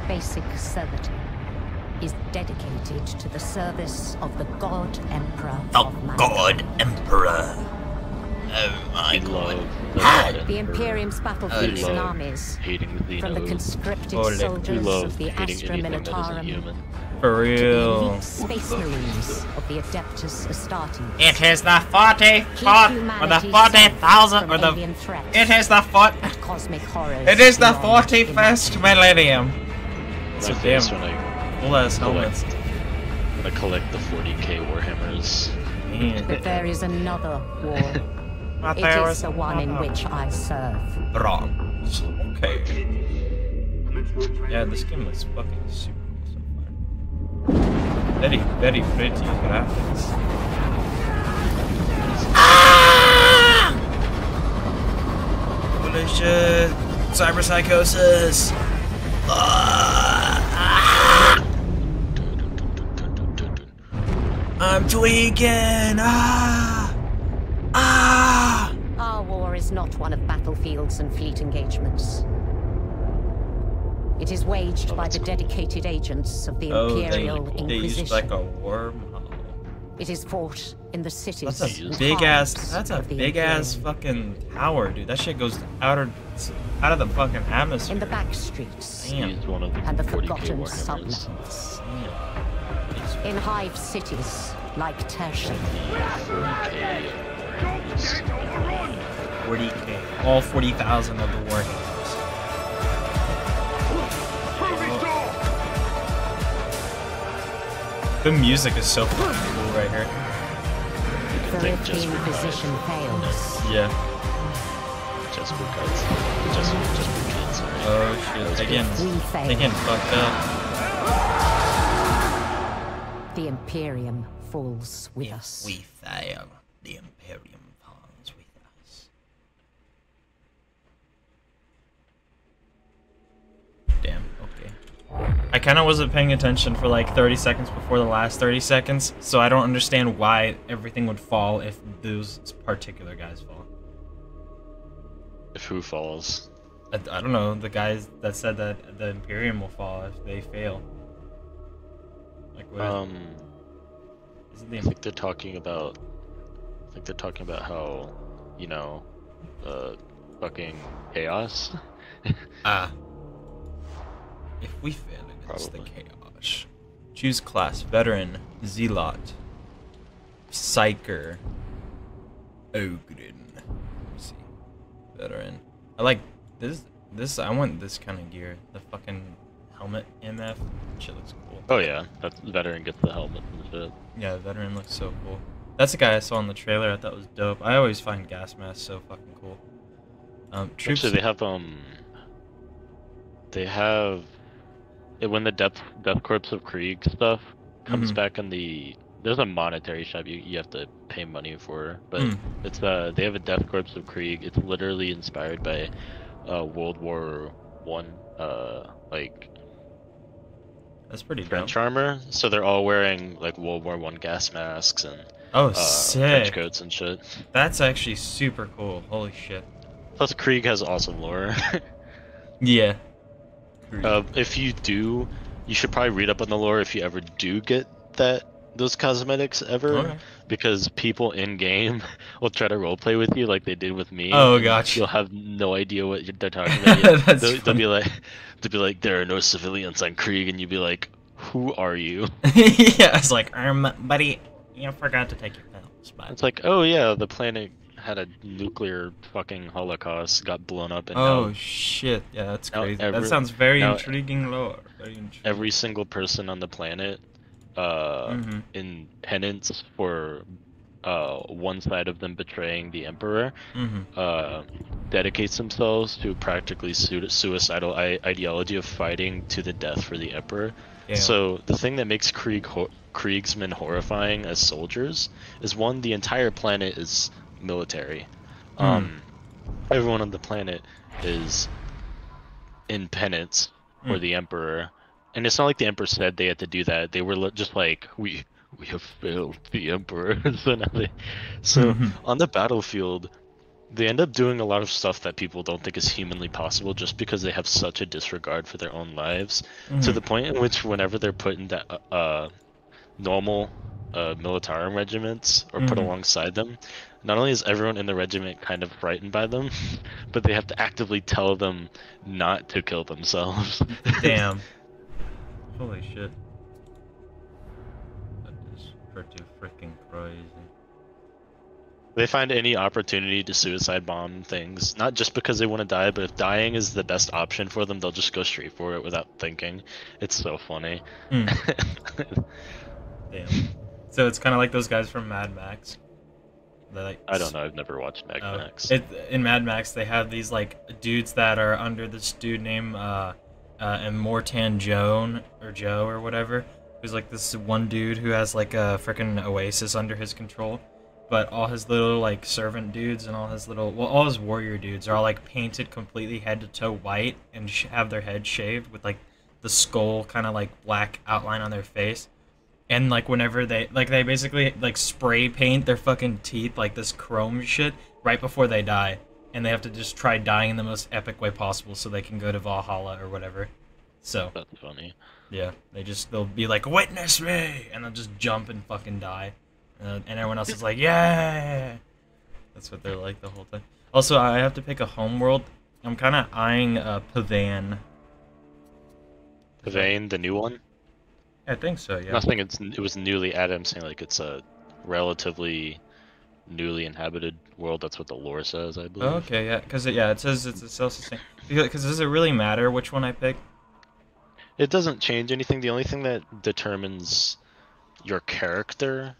basic servitude is dedicated to the service of the God Emperor of mankind. God Emperor. Oh my god. The Imperium's battlefields and armies, from the conscripted soldiers of the Astra Militarum For to the real. elite space marines of the Adeptus Astartes. It is the 44th, or the 40,000, or the... It is the 40... Cosmic horrors. It is the beyond 41st millennium. It's a my damn face when I full ass helmets. collect the 40k Warhammers. But there is another war. But It there is the one in which I serve. Wrong. Okay. Yeah, this game looks fucking super cool so far. Very, very pretty graphics. Ah! Holy shit! Cyber psychosis! I'm tweaking! Our war is not one of battlefields and fleet engagements. It is waged by the dedicated agents of the Imperial they Inquisition. used like a wormhole. It is fought in the cities. That's a and big ass. towns That's a of the big ass Imperium. fucking tower, dude. That shit goes out of the fucking atmosphere. In the back streets Damn. Used one of the and the 40k forgotten Warhammers. sublands. Damn. In hive cities like Tertian. 40k. All 40,000 of the warhammers. The music is so fucking cool right here. For if the Inquisition fails, Yeah. Just for kids. Just for kids. Sorry. Oh shit. They getting fucked up. the Imperium falls with us. We fail. The Imperium falls with us. Damn, okay. I kind of wasn't paying attention for like 30 seconds before the last 30 seconds, so I don't understand why everything would fall if those particular guys fall. If who falls? I don't know, the guys that said that the Imperium will fall if they fail. Like what? Isn't the I think they're talking about how, you know, fucking chaos. If we fail against Probably. the chaos, choose class: veteran, zealot, psyker, ogrin. Let me see, veteran. I like this. I want this kind of gear. The fucking helmet MF. Shit looks cool. Oh yeah, that veteran gets the helmet and shit. Yeah, the veteran looks so cool. That's the guy I saw in the trailer. I thought was dope. I always find gas masks so fucking cool. Troops. Actually, they have when the Death Corps of Krieg stuff comes back in the. There's a monetary shop you have to pay money for, but it's they have a Death Corps of Krieg. It's literally inspired by World War One, like That's pretty French dope. armor. So they're all wearing like World War One gas masks and Oh, trench sick. coats and shit. That's actually super cool. Holy shit. Plus, Krieg has awesome lore. Yeah. If you do, you should probably read up on the lore if you ever do get those cosmetics ever, Okay. because people in game will try to roleplay with you like they did with me. Oh, and gotcha. You'll have no idea what they're talking about. That's they'll funny. be like, there are no civilians on Krieg, and you'd be like, who are you? Yeah, it's like, buddy, you forgot to take your pills, but... It's like, oh yeah, the planet had a nuclear fucking holocaust, got blown up, and Oh now shit, yeah, that's now crazy. That every- sounds very now intriguing lore. Very intriguing. every single person on the planet in penance for one side of them betraying the Emperor dedicates themselves to practically suicidal ideology of fighting to the death for the Emperor. Yeah. So the thing that makes Kriegsmen horrifying as soldiers is, one, the entire planet is military. Everyone on the planet is in penance for the Emperor, and it's not like the Emperor said they had to do that. They were just like, we have failed the Emperor. So on the battlefield, They end up doing a lot of stuff that people don't think is humanly possible just because they have such a disregard for their own lives, to the point in which whenever they're put in that normal militarum regiments or put alongside them, not only is everyone in the regiment kind of frightened by them, but they have to actively tell them not to kill themselves. Damn. Holy shit. That is pretty freaking crazy. They find any opportunity to suicide bomb things, not just because they want to die, but if dying is the best option for them, they'll just go straight for it without thinking. It's so funny. Damn. So it's kind of like those guys from Mad Max. Like, I don't know. I've never watched Mad Max. In Mad Max, they have these like dudes that are under this dude named Immortan Joe or whatever. Who's like this one dude who has like a freaking oasis under his control. But all his little like servant dudes and all his warrior dudes are all like painted completely head to toe white and have their heads shaved with like the skull kind of like black outline on their face. And like whenever they basically like spray paint their fucking teeth like this chrome shit right before they die, and they have to just try dying in the most epic way possible so they can go to Valhalla or whatever. So that's funny. Yeah, they'll be like, "Witness me," and they'll just jump and fucking die. And everyone else is like, yeah! That's what they're like the whole time. Also, I have to pick a homeworld. I'm kind of eyeing Pavan. Pavan, the new one? I think so, yeah. Nothing. It was newly added. I'm saying like it's a relatively newly inhabited world. That's what the lore says, I believe. Oh, okay, yeah. Because it says it's a self-sustaining. Because does it really matter which one I pick? It doesn't change anything. The only thing that determines your character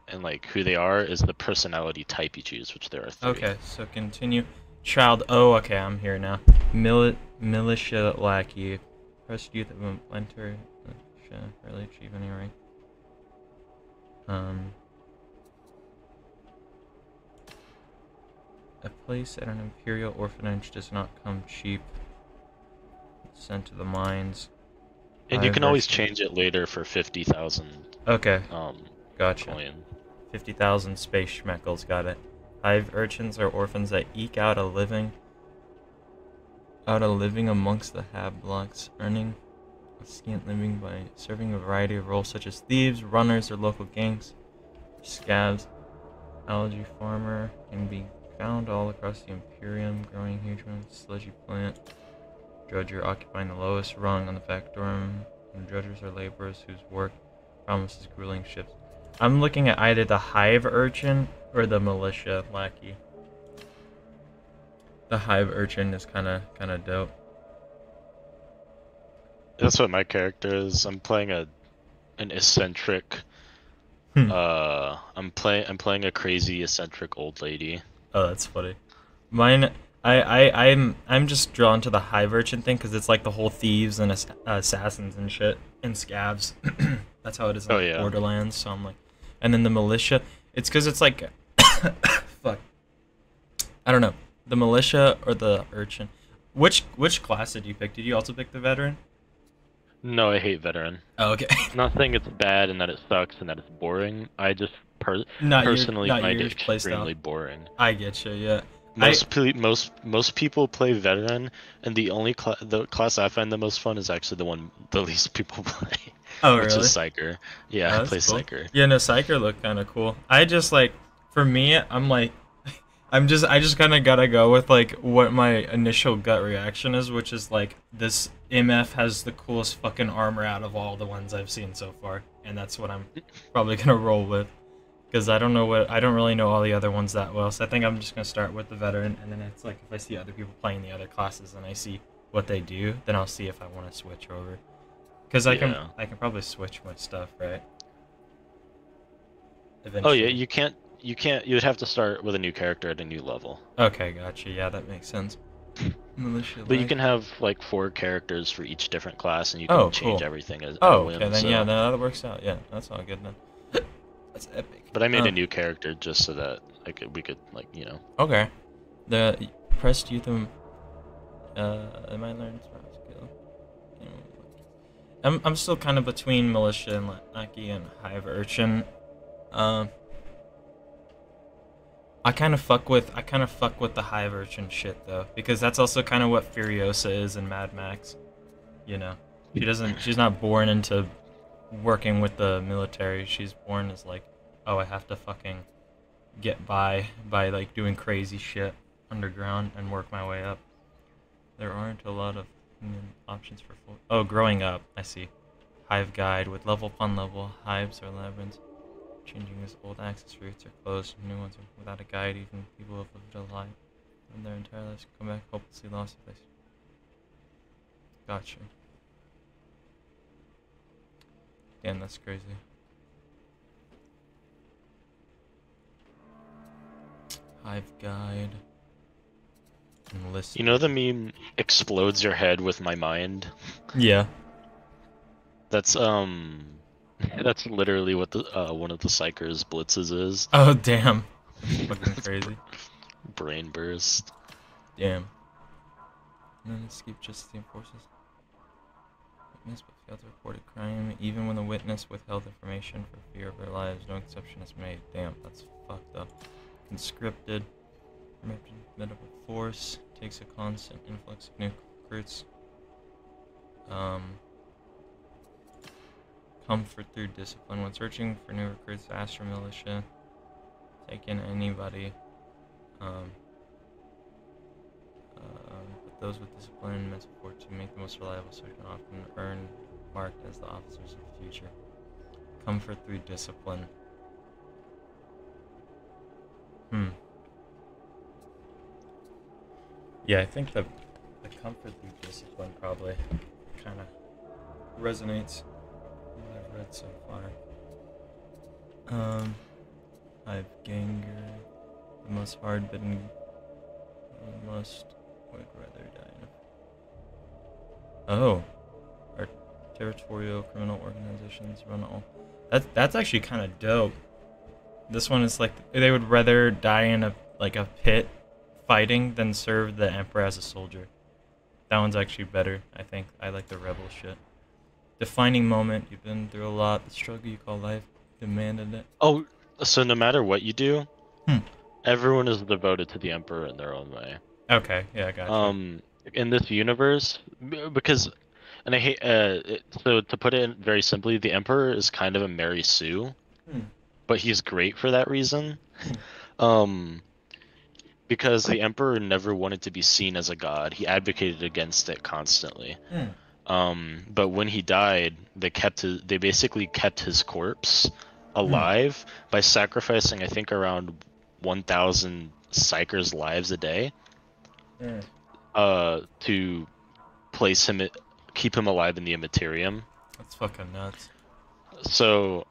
and like who they are is the personality type you choose, which there are 3. Okay, so continue. Child. Oh, okay, I'm here now. Militia lackey. Press youth of a planter. Rarely achieve any rank. A place at an imperial orphanage does not come cheap. Sent to the mines. And you can always change it later for 50,000. Okay. Gotcha. Coin. 50,000 space schmeckles, got it. Hive urchins are orphans that eke out a living amongst the blocks, earning a scant living by serving a variety of roles such as thieves, runners, or local gangs. Scavs, algae farmer, can be found all across the Imperium, growing huge amounts of sludgy plant. Drudger occupying the lowest rung on the factorum, and drudgers are laborers whose work promises grueling shifts. I'm looking at either the hive urchin or the militia lackey. The hive urchin is kind of dope. That's what my character is. I'm playing an eccentric. I'm playing a crazy eccentric old lady. Oh, that's funny. Mine. I'm just drawn to the hive urchin thing because it's like the whole thieves and assassins and shit and scavs. That's how it is in Borderlands. So I'm like, and then the militia. It's because it's like, fuck. I don't know, the militia or the urchin. Which class did you pick? Did you also pick the veteran? No, I hate veteran. Oh, okay. Not saying it's bad and that it sucks and that it's boring. I just personally find it extremely boring. I get you. Yeah. Most people play veteran, and the only the class I find the most fun is actually the least people play. Oh, really? Which is Psyker. Yeah, I play cool. Psyker. Yeah, no, Psyker looked kind of cool. I just like, for me, I'm like, I just kind of gotta go with like what my initial gut reaction is, which is like this MF has the coolest fucking armor out of all the ones I've seen so far, and that's what I'm probably gonna roll with. Because I don't really know all the other ones that well, so I think I'm just gonna start with the veteran, and then it's like if I see other people playing the other classes and I see what they do, then I'll see if I want to switch over. Because I can probably switch my stuff, right? Eventually. Oh yeah, you can't. You'd have to start with a new character at a new level. Okay, gotcha. Yeah, that makes sense. But you can have like 4 characters for each different class, and you can change everything as. Okay, then yeah, that works out. Yeah, that's all good then. That's epic. But I made a new character just so that we could like, you know. Okay. The pressed youth I might learn skill. I'm still kind of between militia and lackey and hive urchin. I kind of fuck with the high version shit though, because that's also kind of what Furiosa is in Mad Max. You know, she's not born into working with the military. She's born as like, oh, I have to fucking get by like doing crazy shit underground and work my way up. There aren't a lot of options for full. Oh, growing up, I see. Hive guide with level upon level. Hives or labyrinths. Changing as old access routes are closed, new ones are without a guide. Even people who have lived a life and their entire lives come back hopelessly lost if they. Gotcha. Damn, that's crazy. Hive guide. Enlist. You know the meme explodes your head with my mind? Yeah. That's that's literally what the one of the Psyker's blitzes is. Oh damn. That's fucking crazy. Brain burst. Damn. And then escape justice forces. Witness but failed to report a crime, even when the witness withheld information for fear of their lives. No exception is made. Damn, that's fucked up. Conscripted. Medical force takes a constant influx of new recruits. Comfort through discipline. When searching for new recruits, Astra Militia take in anybody. But those with discipline and mental fortitude to make the most reliable, so can often earn marked as the officers of the future. Comfort through discipline. Yeah, I think the comfort through discipline probably kind of resonates with what I've read so far. I have Ganger, the most hard-bitten, most would rather die in. Oh, our territorial criminal organizations run all. That's actually kind of dope. This one is like they would rather die in a pit fighting than serve the Emperor as a soldier. That one's actually better, I think. I like the rebel shit. Defining moment. You've been through a lot. The struggle you call life demanded it. Oh, so no matter what you do, everyone is devoted to the Emperor in their own way. Okay, yeah, I got you. In this universe, because, and I hate, so to put it very simply, the Emperor is kind of a Mary Sue, but he's great for that reason. Because the Emperor never wanted to be seen as a god. He advocated against it constantly. But when he died, they basically kept his corpse alive by sacrificing, I think, around 1,000 Psykers' lives a day to place him, keep him alive in the Immaterium. That's fucking nuts. So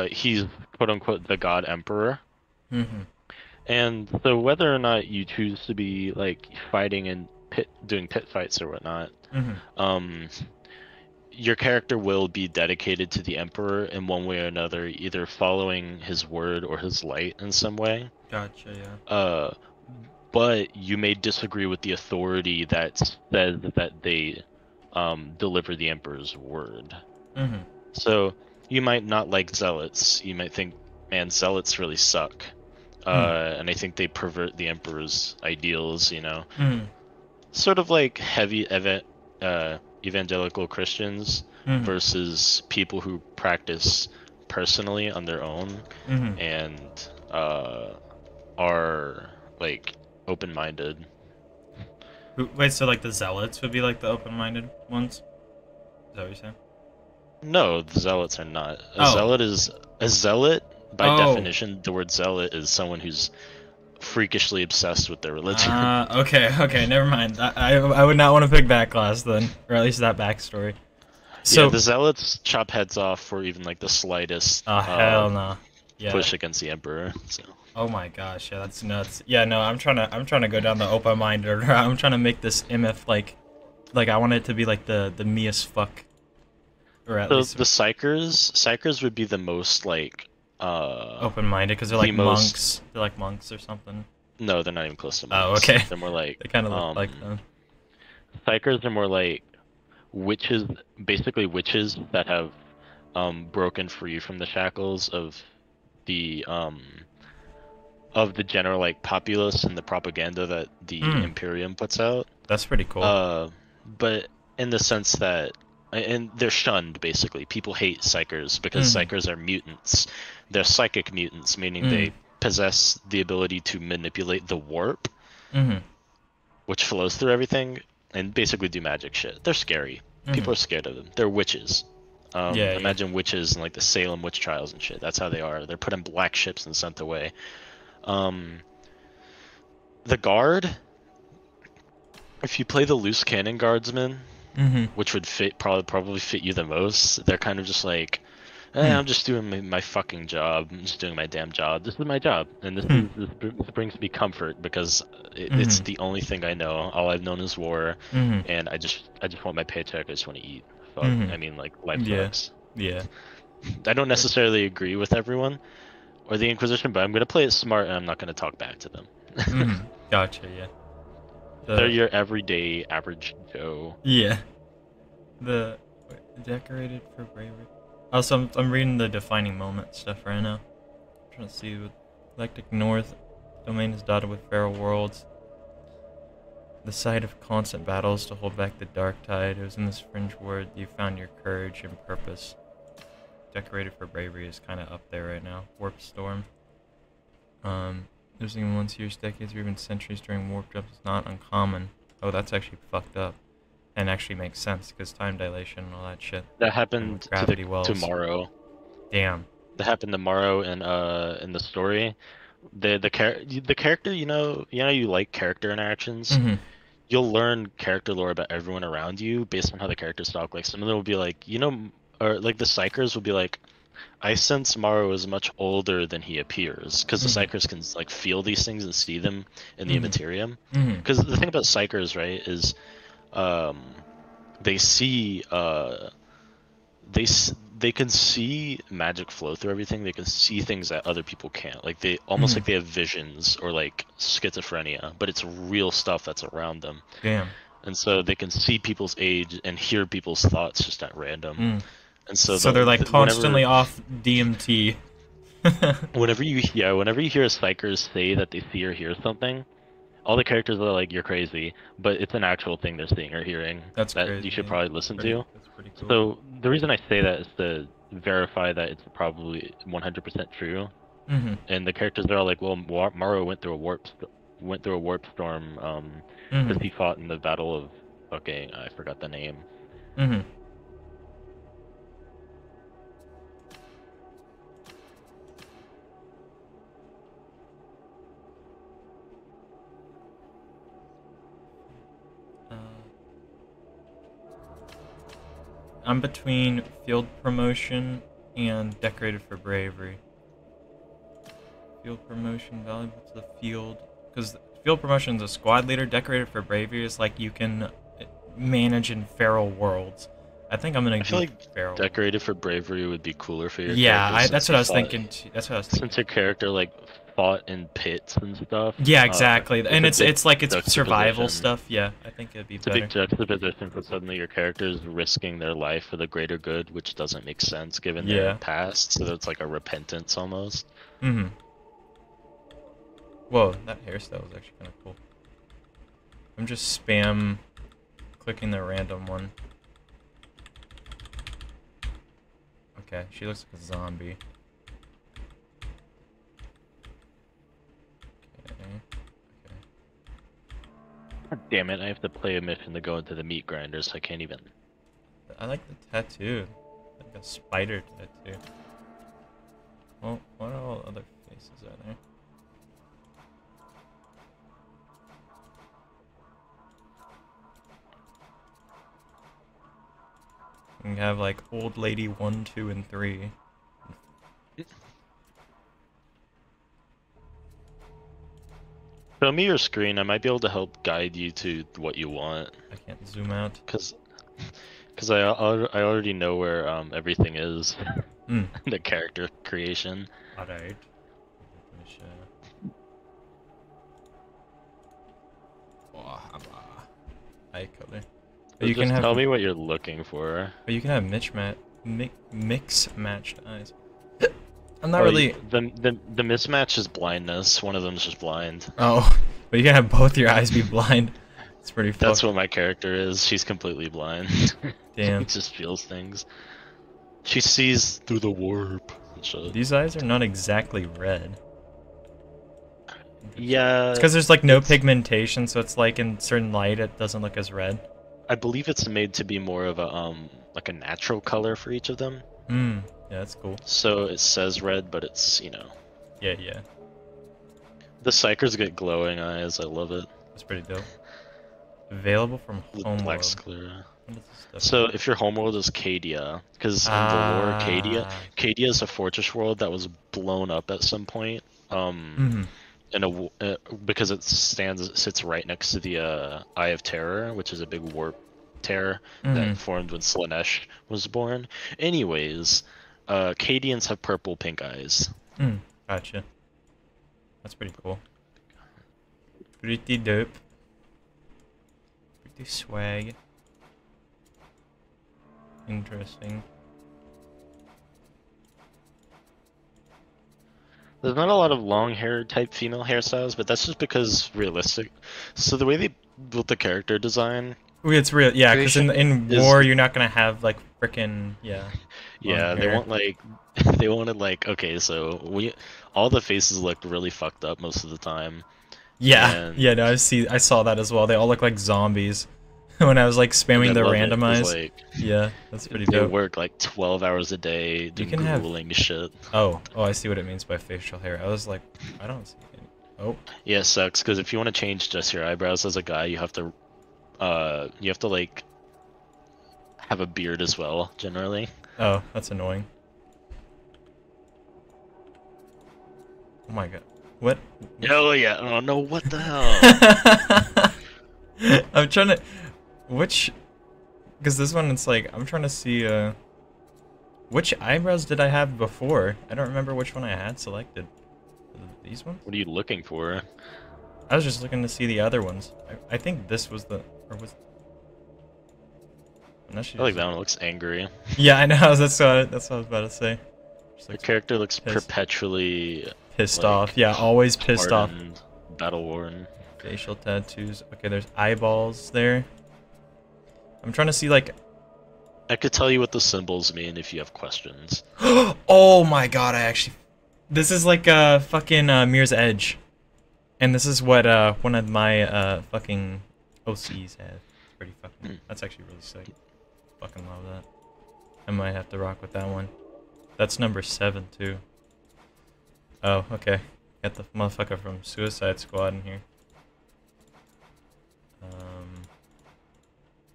he's quote unquote the God Emperor. And so whether or not you choose to be like fighting and doing pit fights or whatnot, your character will be dedicated to the Emperor in one way or another, either following his word or his light in some way. Gotcha, yeah. But you may disagree with the authority that says that they deliver the Emperor's word. So you might not like Zealots. You might think, man, Zealots really suck. And I think they pervert the Emperor's ideals, you know. Sort of like heavy evangelical Christians versus people who practice personally on their own and are like open-minded. Wait, so like the Zealots would be like the open-minded ones? Is that what you're saying? No, the Zealots are not. A zealot, by definition, the word zealot is someone who's freakishly obsessed with their religion. Okay, never mind. I would not want to pick that class then, or at least that backstory. So yeah, the Zealots chop heads off for even like the slightest hell no. Push against the Emperor. So. Oh my gosh, yeah, that's nuts. Yeah, no, I'm trying to go down the open-minded. I'm trying to make this MF like I want it to be like the me as fuck. Or at least the Psykers would be the most like open-minded because they're like monks. They're like monks or something. No, they're not even close to monks. Oh, okay. They're more like they kind of look like them. Psykers are more like witches, basically witches that have broken free from the shackles of the of the general like populace and the propaganda that the Imperium puts out. That's pretty cool. But in the sense that, and they're shunned basically. People hate psychers because psychers are mutants. They're psychic mutants, meaning they possess the ability to manipulate the warp, which flows through everything, and basically do magic shit. They're scary. People are scared of them. They're witches. Imagine witches in like the Salem witch trials and shit. That's how they are. They're put in black ships and sent away. The guard, if you play the loose cannon guardsmen, which would probably fit you the most, they're kind of just like, I'm just doing my fucking job. I'm just doing my damn job. This is my job, and this brings me comfort because it's the only thing I know. All I've known is war, and I just want my paycheck. I just want to eat. Fuck. I mean, like, life sucks. Yeah. I don't necessarily agree with everyone or the Inquisition, but I'm gonna play it smart, and I'm not gonna talk back to them. Gotcha. Yeah. They're your everyday average Joe. Yeah. The decorated for bravery. Also, I'm reading the defining moment stuff right now. I'm trying to see what Galactic North domain is dotted with feral worlds. The site of constant battles to hold back the Darktide. It was in this fringe ward you found your courage and purpose. Decorated for bravery is kind of up there right now. Warp storm. Losing once years, decades, or even centuries during warp jumps is not uncommon. Oh, that's actually fucked up. And actually makes sense, because time dilation and all that shit. That happened tomorrow. Damn. That happened tomorrow in the story. The character, you like character interactions. You'll learn character lore about everyone around you based on how the characters talk. Like, some of them will be like, or like the Psychers will be like, I sense Morrow is much older than he appears, because the Psychers can like feel these things and see them in the Immaterium. Because the thing about Psychers, right, is they see they can see magic flow through everything. They can see things that other people can't. Like, they almost like they have visions or like schizophrenia, but it's real stuff that's around them. Damn. And so they can see people's age and hear people's thoughts just at random. And so they're like constantly off DMT. whenever you hear a Psyker say that they see or hear something, all the characters are like, "You're crazy," but it's an actual thing they're seeing or hearing. That's that crazy. You should probably listen to. That's pretty cool. So the reason I say that is to verify that it's probably 100% true. And the characters are all like, "Well, Morrow went through a warp storm because he fought in the Battle of I forgot the name." I'm between field promotion and decorated for bravery. Field promotion valuable to the field, because field promotion is a squad leader. Decorated for bravery is like you can manage in feral worlds. I think I'm gonna. I feel like feral. Decorated for bravery would be cooler for your. Yeah, that's what I was thinking. That's what I was thinking. Since your character like fought in pits and stuff. Yeah, exactly. And it's survival stuff. Yeah, I think it'd be better. It's a big juxtaposition, but suddenly your character is risking their life for the greater good, which doesn't make sense given their past. So it's like a repentance almost. Whoa, that hairstyle was actually kind of cool. I'm just spam clicking the random one. Okay, she looks like a zombie. God damn it, I have to play a mission to go into the meat grinder, so I can't even. I like the tattoo. Like a spider tattoo. Well, what all other faces are there? We have like old lady 1, 2, and 3. Show me your screen. I might be able to help guide you to what you want. I can't zoom out. Cause I already know where everything is. The character creation. Alright. Eye color. But you can tell me what you're looking for. But you can have mix matched eyes. I'm not really. The mismatch is blindness. One of them's just blind. Oh, but you can have both your eyes be blind. It's pretty. That's what my character is. She's completely blind. Damn. She just feels things. She sees through the warp. These eyes are not exactly red. Yeah. It's because there's like no pigmentation, so it's like in certain light it doesn't look as red. I believe it's made to be more of a like a natural color for each of them. Yeah, that's cool. So it says red, but it's, you know. Yeah, yeah. The Psychers get glowing eyes. I love it. That's pretty dope. Available from Homeworld. So if your homeworld is Cadia, because in the lore, Cadia is a fortress world that was blown up at some point. Because it sits right next to the Eye of Terror, which is a big warp tear that formed when Slanesh was born. Anyways, Cadians have purple pink eyes. Gotcha. That's pretty cool. Pretty dope. Pretty swag. Interesting. There's not a lot of long hair type female hairstyles, but that's just because realistic. So the way they built the character design, it's real, yeah. Because in war, you're not gonna have like frickin' yeah. They want like they wanted like okay, so all the faces looked really fucked up most of the time. Yeah, yeah. No, I saw that as well. They all look like zombies. When I was like spamming the randomize. Like, yeah, that's pretty dope. They work like 12 hours a day doing grueling shit. Oh, I see what it means by facial hair. I was like, I don't see it. Oh. Yeah, it sucks because if you want to change just your eyebrows as a guy, you have to like have a beard as well, generally. Oh, that's annoying. Oh my god. What? Oh yeah. Oh no, what the hell? I'm trying to... Because this one, it's like, I'm trying to see, which eyebrows did I have before? I don't remember which one I had selected. These ones? What are you looking for? I was just looking to see the other ones. I think this was the... Or was... I like that one looks angry. Yeah, I know, that's what I was about to say. The character looks perpetually... Pissed off. Yeah, always pissed off. Battle-worn. Facial tattoos. Okay, there's eyeballs there. I'm trying to see, like... I could tell you what the symbols mean if you have questions. Oh my god, I actually... This is like fucking Mirror's Edge. And this is what one of my fucking OCs have. Pretty fucking... That's actually really sick. Fucking love that. I might have to rock with that one. That's number 7, too. Oh, okay. Got the motherfucker from Suicide Squad in here.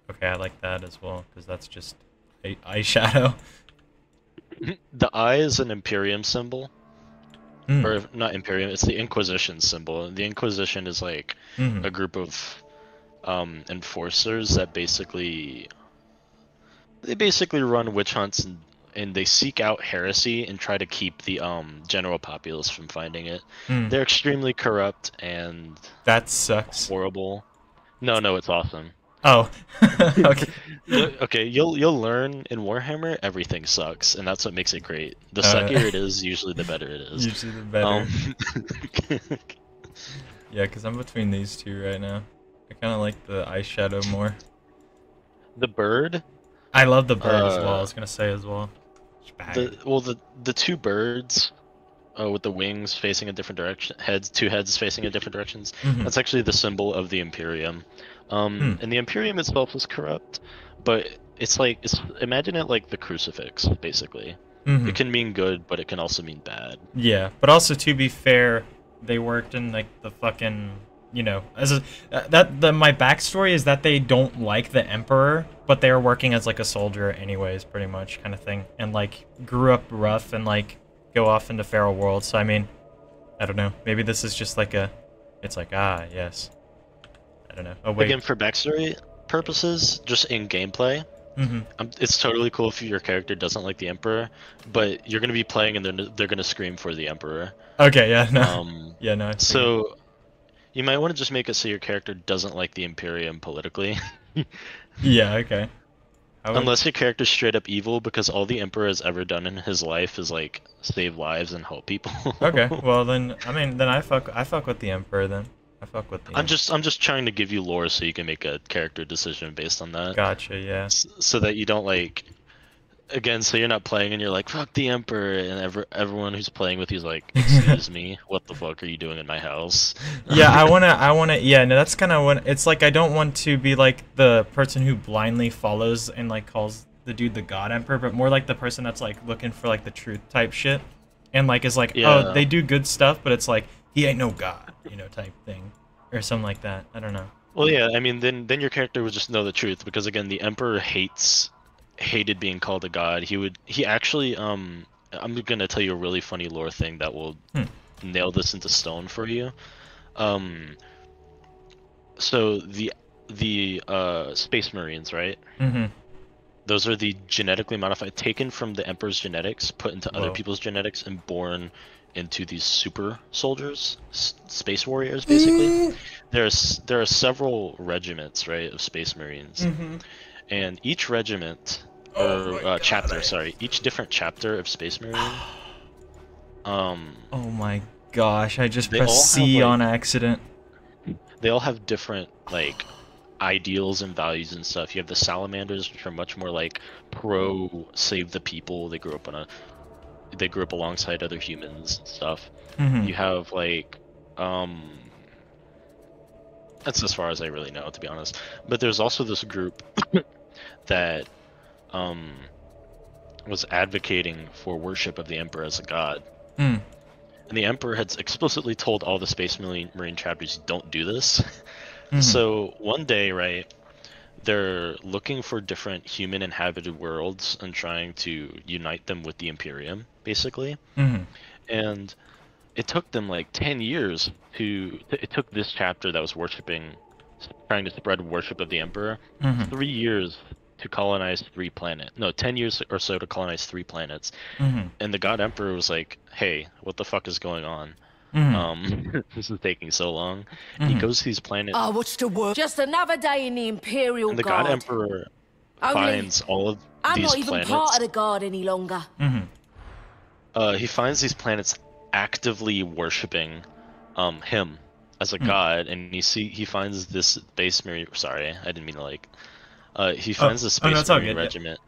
Okay, I like that as well, because that's just eyeshadow. The eye is an Imperium symbol. Or, not Imperium, it's the Inquisition symbol. The Inquisition is like a group of enforcers that basically... They basically run witch hunts and they seek out heresy and try to keep the general populace from finding it. They're extremely corrupt and... That sucks. Horrible. No, it's awesome. Oh, okay. Okay, you'll learn in Warhammer everything sucks, and that's what makes it great. The suckier it is, usually the better it is. Usually the better. Yeah, because I'm between these two right now. I kind of like the eyeshadow more. The bird? I love the bird as well, I was going to say as well. The two birds with the wings facing a different direction, two heads facing in different directions, that's actually the symbol of the Imperium. And the Imperium itself is corrupt, but imagine it like the crucifix, basically. It can mean good, but it can also mean bad. Yeah, but also to be fair, they worked in like the fucking, you know, my backstory is that they don't like the Emperor, but they are working as like a soldier anyways, pretty much, kind of thing, and like grew up rough and like go off into feral world. So I mean, I don't know, maybe this is just like it's like, yes. I don't know. Oh wait. Again, for backstory purposes, just in gameplay, it's totally cool if your character doesn't like the Emperor, but you're gonna be playing and they're gonna scream for the Emperor. Okay, yeah, no. Yeah, no. So you might want to just make it so your character doesn't like the Imperium politically. Yeah, okay. Unless your character's straight up evil, because all the Emperor has ever done in his life is like save lives and help people. Okay, well then, I mean, then I fuck with the Emperor then. I fuck with the I'm just trying to give you lore so you can make a character decision based on that. Gotcha, yeah. So that you don't like, again, so you're not playing and you're like, fuck the Emperor, and everyone who's playing with you's like, excuse me, what the fuck are you doing in my house? Yeah, I wanna, yeah, no, that's kind of what, it's like, I don't want to be like the person who blindly follows and like calls the dude the God Emperor, but more like the person that's like looking for like the truth type shit, and like is like, oh, they do good stuff, but it's like, he ain't no God, you know, type thing, or something like that, I don't know. Well, yeah, I mean, then your character would just know the truth, because again, the Emperor hated being called a god. He actually I'm gonna tell you a really funny lore thing that will nail this into stone for you. So the Space Marines, right? Mm-hmm. Those are the genetically modified, taken from the Emperor's genetics, put into other people's genetics, and born into these super soldiers, space warriors, basically. There are several regiments, right, of Space Marines, and each regiment chapter, sorry, each different chapter of Space Marine. Oh my gosh! I just They pressed all C have, like, on accident. They all have different like ideals and values and stuff. You have the Salamanders, which are much more like pro save the people. They grew up alongside other humans and stuff. You have like that's as far as I really know, to be honest. But there's also this group that was advocating for worship of the Emperor as a god. And the Emperor had explicitly told all the Space Marine chapters, don't do this. So one day, right, they're looking for different human inhabited worlds and trying to unite them with the Imperium, basically. And it took them like 10 years it took this chapter that was trying to spread worship of the Emperor, 3 years to colonize 3 planets. No, 10 years or so to colonize 3 planets. And the God Emperor was like, hey, what the fuck is going on? This is taking so long. And he goes to these planets. Oh, what's the word? Just another day in the Imperial and the Guard. God Emperor finds all of I'm these not even planets. part of the Guard any longer. He finds these planets actively worshipping him as a god, and he finds this Space Marine. Sorry, I didn't mean to like. He finds the Space Marine regiment.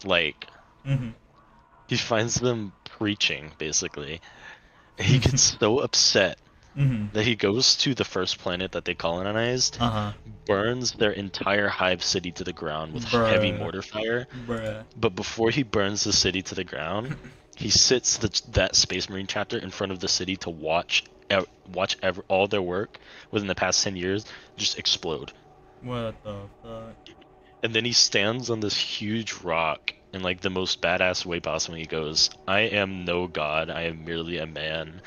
Like, he finds them preaching, basically. He gets so upset that he goes to the first planet that they colonized, burns their entire hive city to the ground with heavy mortar fire. But before he burns the city to the ground, he sits that Space Marine chapter in front of the city to watch all their work within the past 10 years just explode. What the fuck? And then he stands on this huge rock in like the most badass way possible. He goes, I am no god, I am merely a man.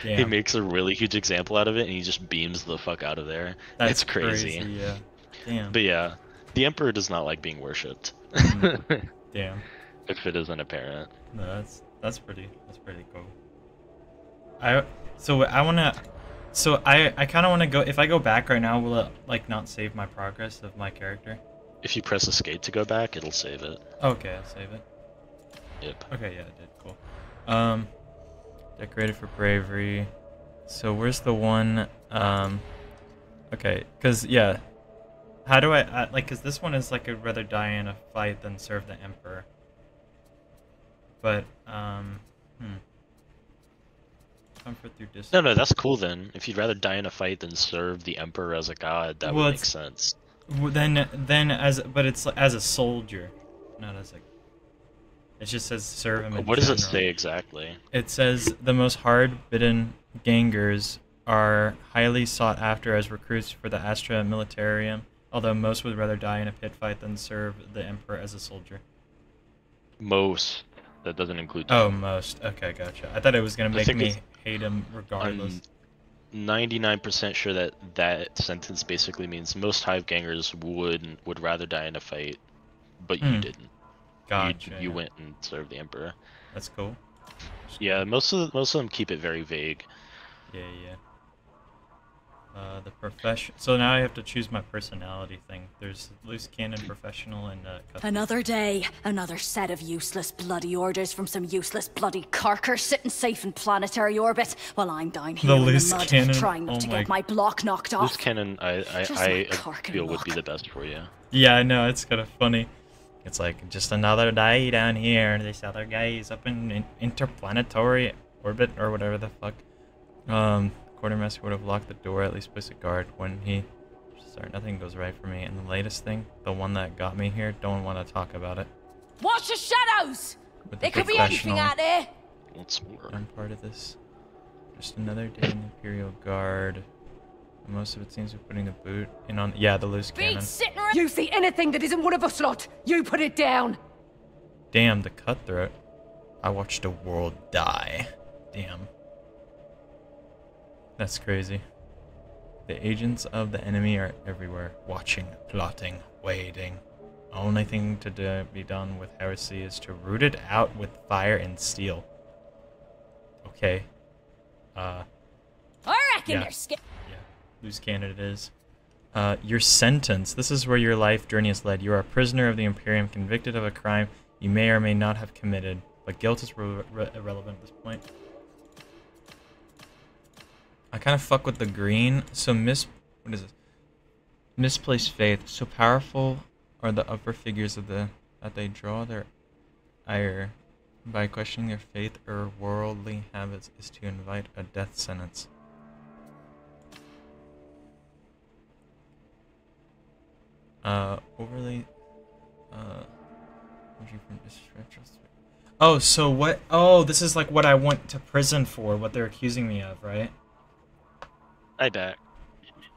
He makes a really huge example out of it, and he just beams the fuck out of there. It's crazy. Yeah. Damn. But yeah, the Emperor does not like being worshipped. Damn. If it isn't apparent. No, that's pretty cool. I kind of want to go. If I go back right now, will it like not save my progress of my character? If you press escape to go back, it'll save it. Okay, I'll save it. Yep. Okay, yeah, it did. Cool. Decorated for bravery. So where's the one? Okay, cause yeah. How do I like? Cause this one is like I'd rather die in a fight than serve the Emperor. But Comfort through distance. No, that's cool then. If you'd rather die in a fight than serve the Emperor as a god, that would make sense. Then it's as a soldier, not as a. It just says serve him. What does it say exactly? It says the most hard-bitten gangers are highly sought after as recruits for the Astra Militarium, although most would rather die in a pit fight than serve the Emperor as a soldier. Most. That doesn't include. Oh, most. Okay, gotcha. I thought it was gonna make me hate him regardless. I'm 99% sure that sentence basically means most hive gangers would rather die in a fight, but you didn't. Gotcha. You went and served the Emperor. That's cool. Yeah, most of them keep it very vague. Yeah. The profession. So now I have to choose my personality thing. There's loose cannon, professional, and custom. Another day, another set of useless bloody orders from some useless bloody carker sitting safe in planetary orbit while I'm down here in the mud cannon. trying not to get my block knocked off. Loose cannon, I feel would be the best for you. Yeah, I know, it's kind of funny. It's like, just another day down here, and this other guy is up in interplanetary orbit, or whatever the fuck. Quartermaster would have locked the door, at least place a guard when he... Sorry, nothing goes right for me. And the latest thing, the one that got me here, don't want to talk about it. Watch the shadows! There could be anything out there! What's more? I'm part of this. Just another day in the Imperial Guard. Most of it seems to be putting a boot in on... Yeah, the loose cannon. You see anything that isn't one of us lot, you put it down! Damn, the cutthroat. I watched a world die. Damn. That's crazy. The agents of the enemy are everywhere, watching, plotting, waiting. The only thing to be done with heresy is to root it out with fire and steel. Okay. I reckon they're scared. Yeah, loose cannon it is. Your sentence. This is where your life journey is led. You are a prisoner of the Imperium, convicted of a crime you may or may not have committed, but guilt is irrelevant at this point. I kind of fuck with the green. So what is it? Misplaced faith. So powerful are the upper figures of that they draw their ire by questioning their faith or worldly habits is to invite a death sentence. Overly from oh, so what? Oh, this is like what I went to prison for, what they're accusing me of, right? Hi, Dak.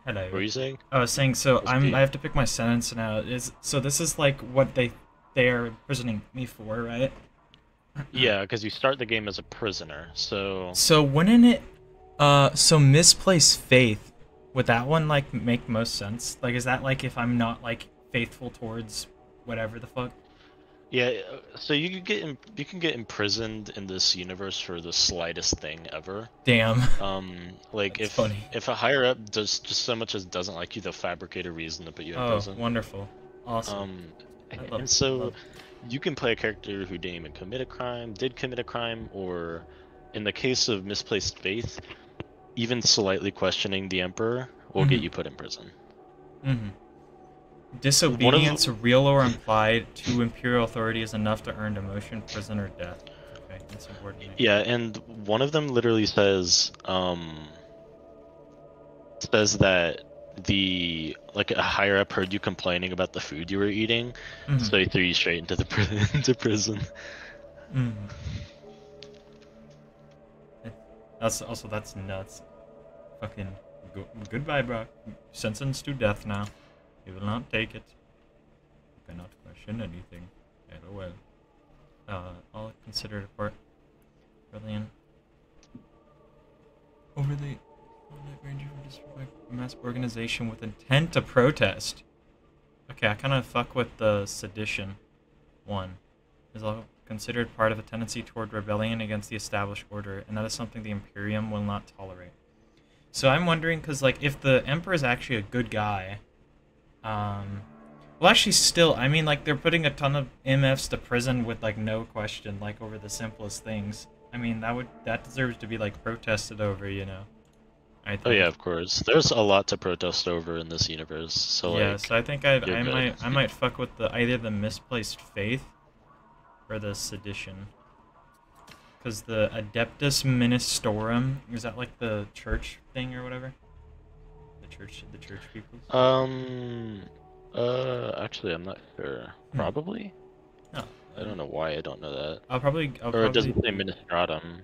Hello. What were you saying? I was saying, so I have to pick my sentence now. So this is like what they are imprisoning me for, right? Yeah, because you start the game as a prisoner, so... So wouldn't it... so misplaced faith, would that one, like, make most sense? Like, is that, like, if I'm not, like, faithful towards whatever the fuck? Yeah, so you can get imprisoned in this universe for the slightest thing ever. Damn. Like, if a higher up does just so much as doesn't like you, they'll fabricate a reason to put you in prison. Oh, wonderful. Awesome. And so... You can play a character who didn't even commit a crime, did commit a crime, or, in the case of misplaced faith, even slightly questioning the Emperor will get you put in prison. Disobedience, real or implied, to Imperial authority is enough to earn demotion, prison, or death. Okay, insubordination. Yeah, and one of them literally says that a higher up heard you complaining about the food you were eating, so he threw you straight into the prison. That's nuts. Fucking goodbye, bro. Sentenced to death now. You will not take it. You cannot question anything. LOL. All considered apart. Brilliant. Over the range of mass organization with intent to protest. Okay, I kind of fuck with the sedition one. Is all considered part of a tendency toward rebellion against the established order, and that is something the Imperium will not tolerate. So I'm wondering, because like if the Emperor is actually a good guy, well actually still, I mean like they're putting a ton of MFs to prison with like no question, like over the simplest things. I mean that deserves to be like protested over, you know. Oh yeah, of course. There's a lot to protest over in this universe. So yeah, like, so I think I might fuck with either the misplaced faith or the sedition. Because the Adeptus Ministorum, is that like the church thing or whatever? The church people. Actually, I'm not sure. Probably. No. I don't know why I don't know that. I'll probably. Or it doesn't say Ministratum.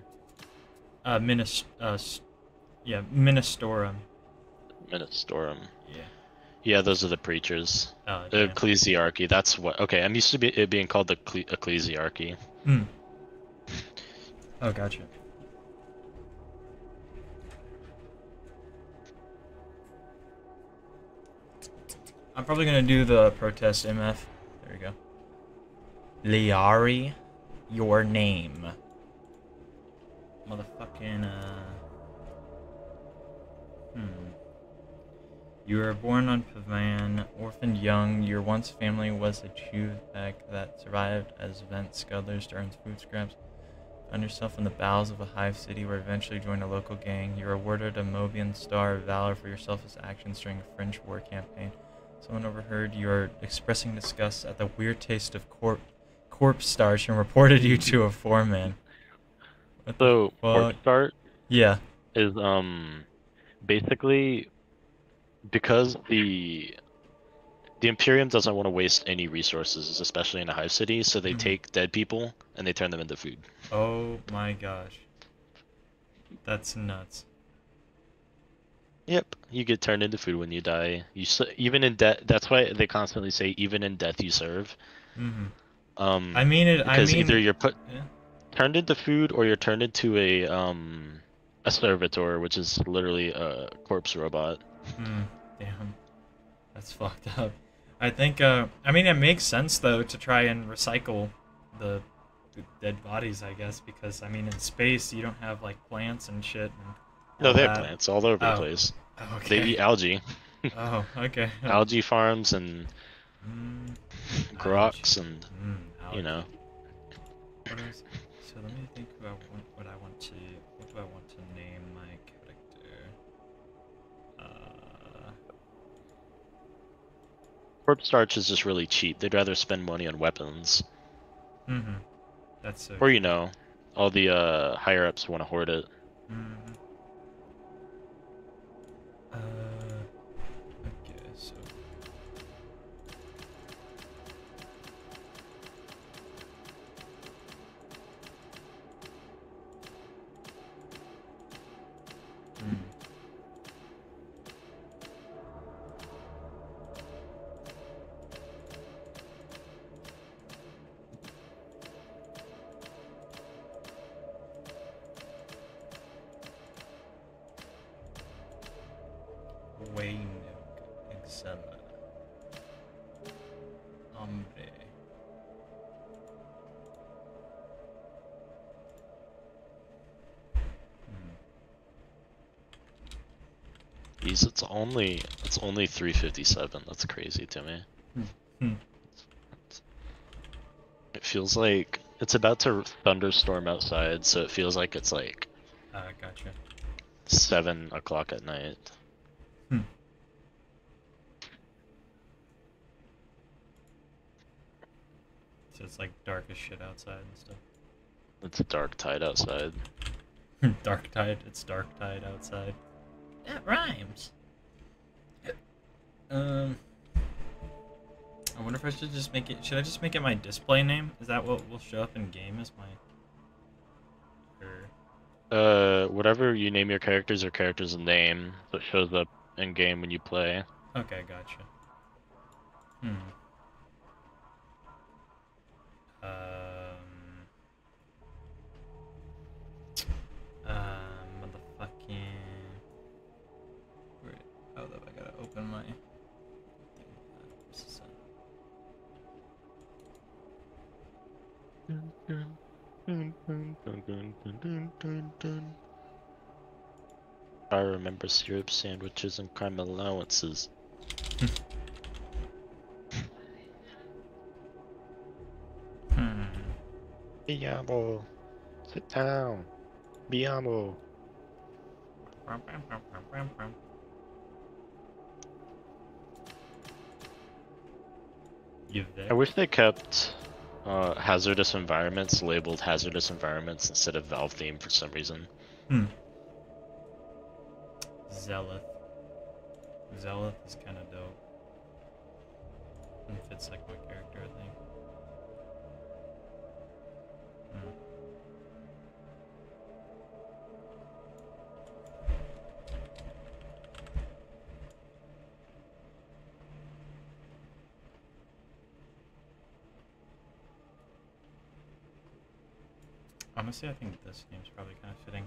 Yeah, Ministorum. Ministorum. Yeah. Yeah, those are the preachers. Oh, the ecclesiarchy. That's what. Okay, I'm used to it being called the ecclesiarchy. Oh, gotcha. I'm probably gonna do the protest MF. There we go. Liari, your name. Motherfucking, You were born on Pavan, orphaned young. Your once family was a Chuvek that survived as vent scuttlers to earn food scraps. Found yourself in the bowels of a hive city where eventually joined a local gang. You were awarded a Mobian Star of Valor for your selfless actions during a French war campaign. Someone overheard your expressing disgust at the weird taste of corpse starch and reported you to a foreman. So corpse starch yeah is basically because the Imperium doesn't want to waste any resources, especially in a hive city, so they take dead people and they turn them into food. Oh my gosh. That's nuts. Yep, you get turned into food when you die. Even in death, that's why they constantly say even in death you serve. I mean because either you're turned into food or you're turned into a servitor, which is literally a corpse robot. Damn. That's fucked up. I think, I mean, it makes sense, though, to try and recycle the dead bodies, I guess, because, I mean, in space, you don't have, like, plants and shit. And no, they have plants all over the place. Oh, okay. They eat algae. Oh, okay. Algae farms and groks and, you know. So let me think what I want to name my character. Corpse starch is just really cheap. They'd rather spend money on weapons. That's so. Or you know, all the higher ups want to hoard it. Okay, so. It's only 357. That's crazy to me. It feels like it's about to thunderstorm outside, so it feels like it's like Gotcha. 7 o'clock at night. So it's like dark as shit outside and stuff. It's dark tide outside. Darktide. It's Darktide outside. That rhymes. I wonder if I should just make it. Should I just make it my display name? Is that what will show up in game as my? Whatever you name your characters or character's name that shows up in game when you play. Okay, gotcha. Motherfucking. Wait, hold up, I gotta open my thing. I remember syrup sandwiches and crime allowances. Biamo, sit down. Biamo. I wish they kept hazardous environments labeled hazardous environments instead of Valve theme for some reason. Zealot. Zealot is kind of dope. It fits like my character, I think. Honestly, I think this name's probably kind of fitting.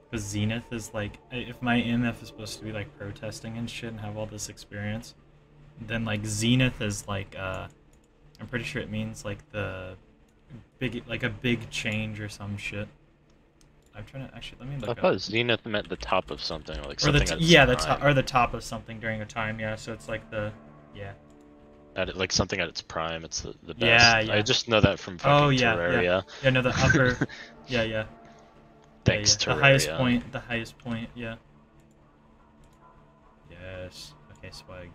Because Zenith is like, if my MF is supposed to be like protesting and shit and have all this experience, then like Zenith is like, I'm pretty sure it means like the big, like a big change or some shit. I'm trying to actually let me I look thought up. Zenith meant the top of something, like Or something the at its yeah, the prime. top or the top of something during a time. Yeah, so it's like the Like something at its prime, it's the best. Yeah, yeah. I just know that from fucking Oh yeah, Terraria. yeah. Yeah, no, the upper. Yeah, yeah. Thanks, yeah. Terraria. The highest point. Yeah. Yes. Okay, swag.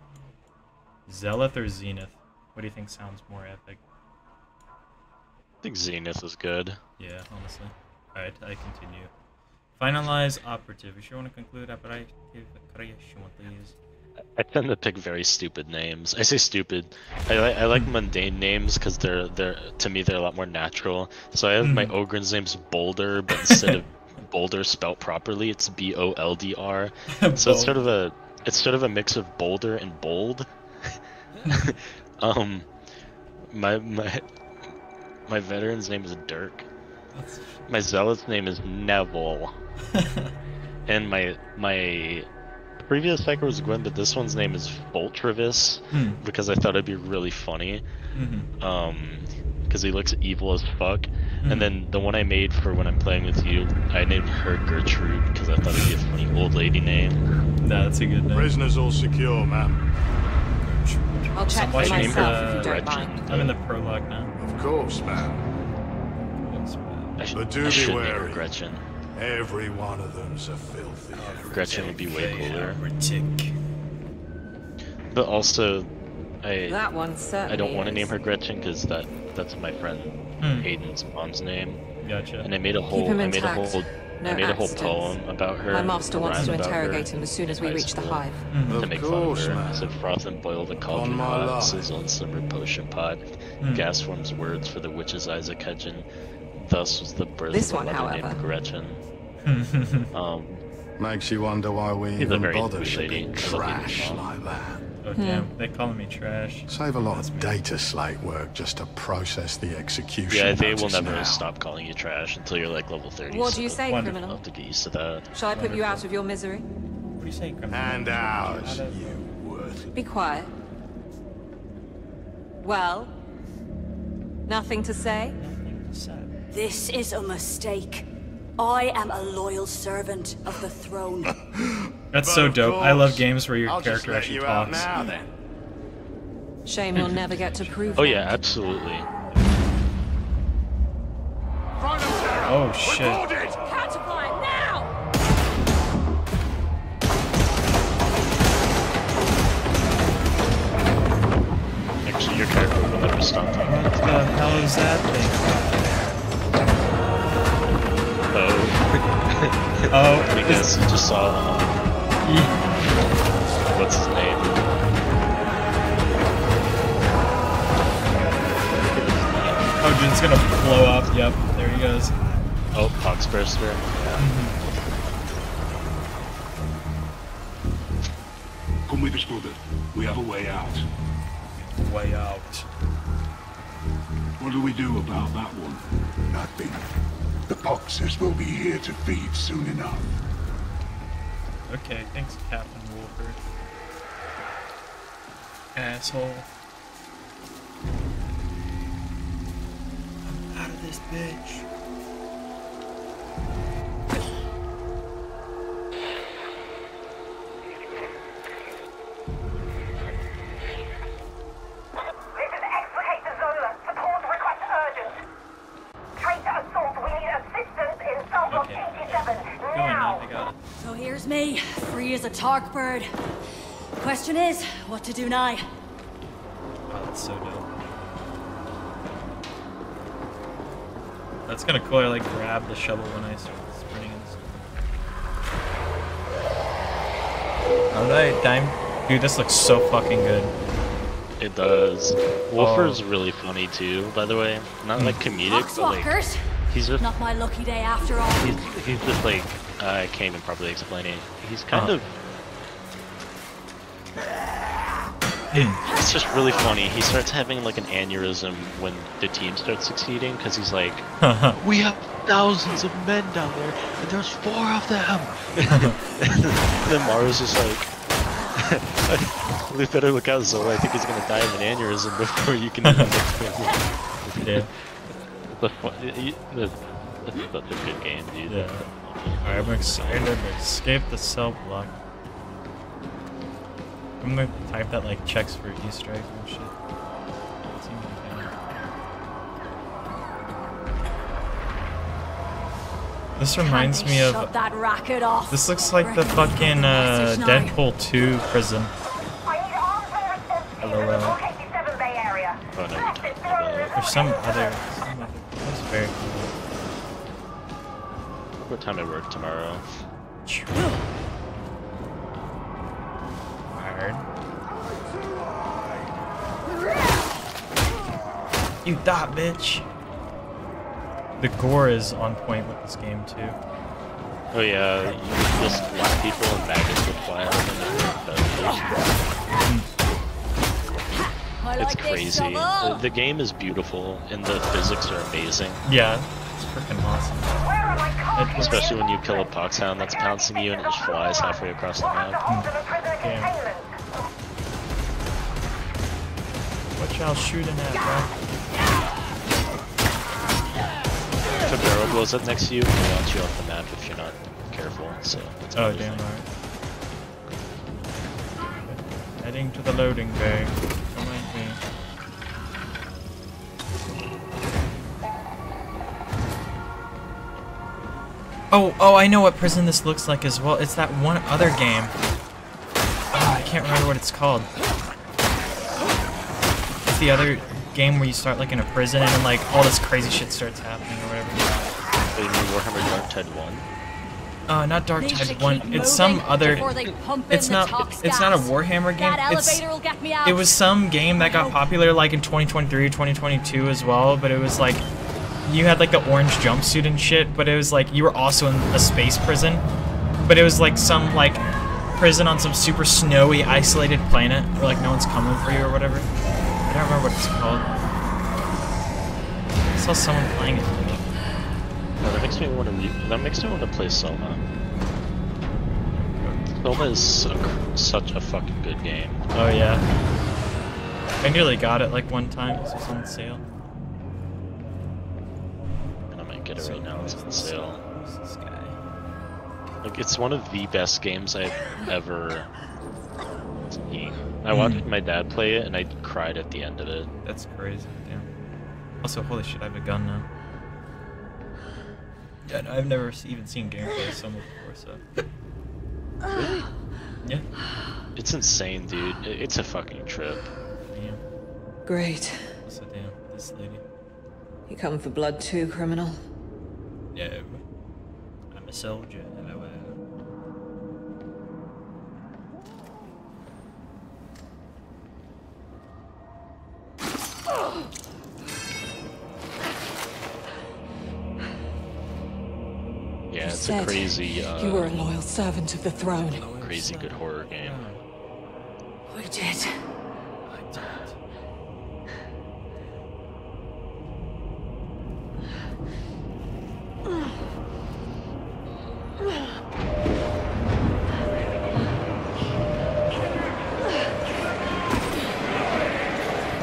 Zelith or Zenith? What do you think sounds more epic? I think Zenith is good. Yeah, honestly. Alright, I continue. Finalize operative. You sure want to conclude operative creation, please? I tend to pick very stupid names. I say stupid. I like mundane names because they're to me they're a lot more natural. So I have my Ogryn's name's Boulder, but instead of Boulder spelt properly, it's Boldr. So it's sort of a mix of Boulder and Bold. My veteran's name is Dirk. My zealot's name is Neville. And my previous psyker was Gwen, but this one's name is Voltravis because I thought it'd be really funny. Because he looks evil as fuck. And then the one I made for when I'm playing with you, I named her Gertrude because I thought it'd be a funny old lady name. Nah, that's a good name. Prisoners all secure, ma'am. I'll check for myself if you don't mind. I'm in the prologue now. Of course, ma'am. But do be wary. Gretchen. Every one of them's a filthy. Gretchen would be way cooler. Heretic. But also, That one certainly I don't want to is. name her Gretchen because that's my friend Hayden's mom's name. Gotcha. And I made a whole him I made a intact. whole No I made a whole accidents. poem about her. My master a wants rhyme to about interrogate her him as soon as we in high reach the school. hive. To Of make course, fun of her. man. I said froth and boil the cauldron On my hot, life. sizzle and simmer potion pot. Gas forms words for the witch's Isaac Hedgen. Thus was the birth This of a one, mother however. named Gretchen. Makes you wonder why we He's a even very bother sweet lady. shipping I love you, trash Mom. like that. Oh damn, they calling me trash. Save a lot of data slate work just to process the execution. Yeah, they will notice never now. stop calling you trash until you're like level 30. What do you so say, Wonderful. I'll criminal? have to get used to that. Shall I put you out of your misery? What do you say, criminal? And ours, you would. Be quiet. Well? Nothing to say? This is a mistake. I am a loyal servant of the throne. That's But so of dope. I love course, games where your I'll just character let actually you out talks. now, then. Shame you'll never get to prove Oh that. yeah, absolutely. Oh shit. Counterfire now! Actually, your character will never stop talking. What the hell is that thing? Oh. Oh, I guess you just saw what's his name? oh, dude, it's gonna blow up. Yep, there he goes. Oh, Poxburster. Come with us, brother. We have a way out. Way out. What do we do about that one? Nothing. The Poxers will be here to feed soon enough. Okay, thanks, Captain Wolford. Asshole. I'm out of this bitch. This is Explicate to Zola. Support request urgent. Traitor assault. We need assistance in Cell Block Okay. 87. Going Now. on, I got it. So here's me, free as a tark bird. Question is, what to do now? Oh, that's so dope. That's kinda cool. I like grab the shovel when I start sprinting and stuff. Alright, time. Dude, this looks so fucking good. It does. Wolfer's really funny too, by the way. Not like comedic, but like Foxwalkers? he's just Not my lucky day after all. he's just like I can't even properly explain it. He's kind of it's just really funny. He starts having like an aneurysm when the team starts succeeding because he's like, we have thousands of men down there and there's 4 of them. And then Maru's just like, we better look out, Zola. I think he's gonna die of an aneurysm before you can even explain it. Yeah. It's such a good game, dude. Yeah. I'm excited to escape the cell block. I'm the type that like checks for Easter eggs and shit. This reminds me of. That racket off. This looks like the fucking Deadpool 2 prison. LOL. Oh no, There's some other. That's very cool. What time I work tomorrow? Wired. You thought, bitch. The gore is on point with this game too. Oh yeah, you can just whack people and maggots will fly out of them. It's crazy. The game is beautiful and the physics are amazing. Yeah, it's freaking awesome. Especially when you kill a poxhound that's pouncing you and it just flies halfway across the map. What y'all shooting at, bro? If a barrel blows up next to you, it launch you off the map if you're not careful. So. Oh damn! Alright. Heading to the loading bay. Come on, me. Oh, I know what prison this looks like as well. It's that one other game. Oh, I can't remember what it's called. It's the other game where you start like in a prison and then like all this crazy shit starts happening or whatever. You mean Warhammer DARKTIDE 1? Not DARKTIDE 1. It's some other. It's not a Warhammer game. It was some game that got popular like in 2023 or 2022 as well, but it was like you had like the orange jumpsuit and shit, but it was like you were also in a space prison, but it was like some like prison on some super snowy isolated planet where like no one's coming for you or whatever. I don't remember what it's called. I saw someone playing it. No, that makes me want to play Soma. Soma is such a fucking good game. Oh yeah. I nearly got it like one time. This was on sale. And I might get it right now. It's on sale. Who's this guy? Like it's one of the best games I've ever seen. I watched my dad play it and I cried at the end of it. That's crazy. Damn. Also, holy shit, I have a gun now. Yeah, no, I've never even seen gameplay of Soma before, so. Really? Yeah. It's insane, dude. It's a fucking trip. Damn. Great. Also, damn, this lady. You come for blood too, criminal? No. I'm a soldier. Yeah, it's a crazy, you were a loyal servant of the throne. Crazy good horror game. I did.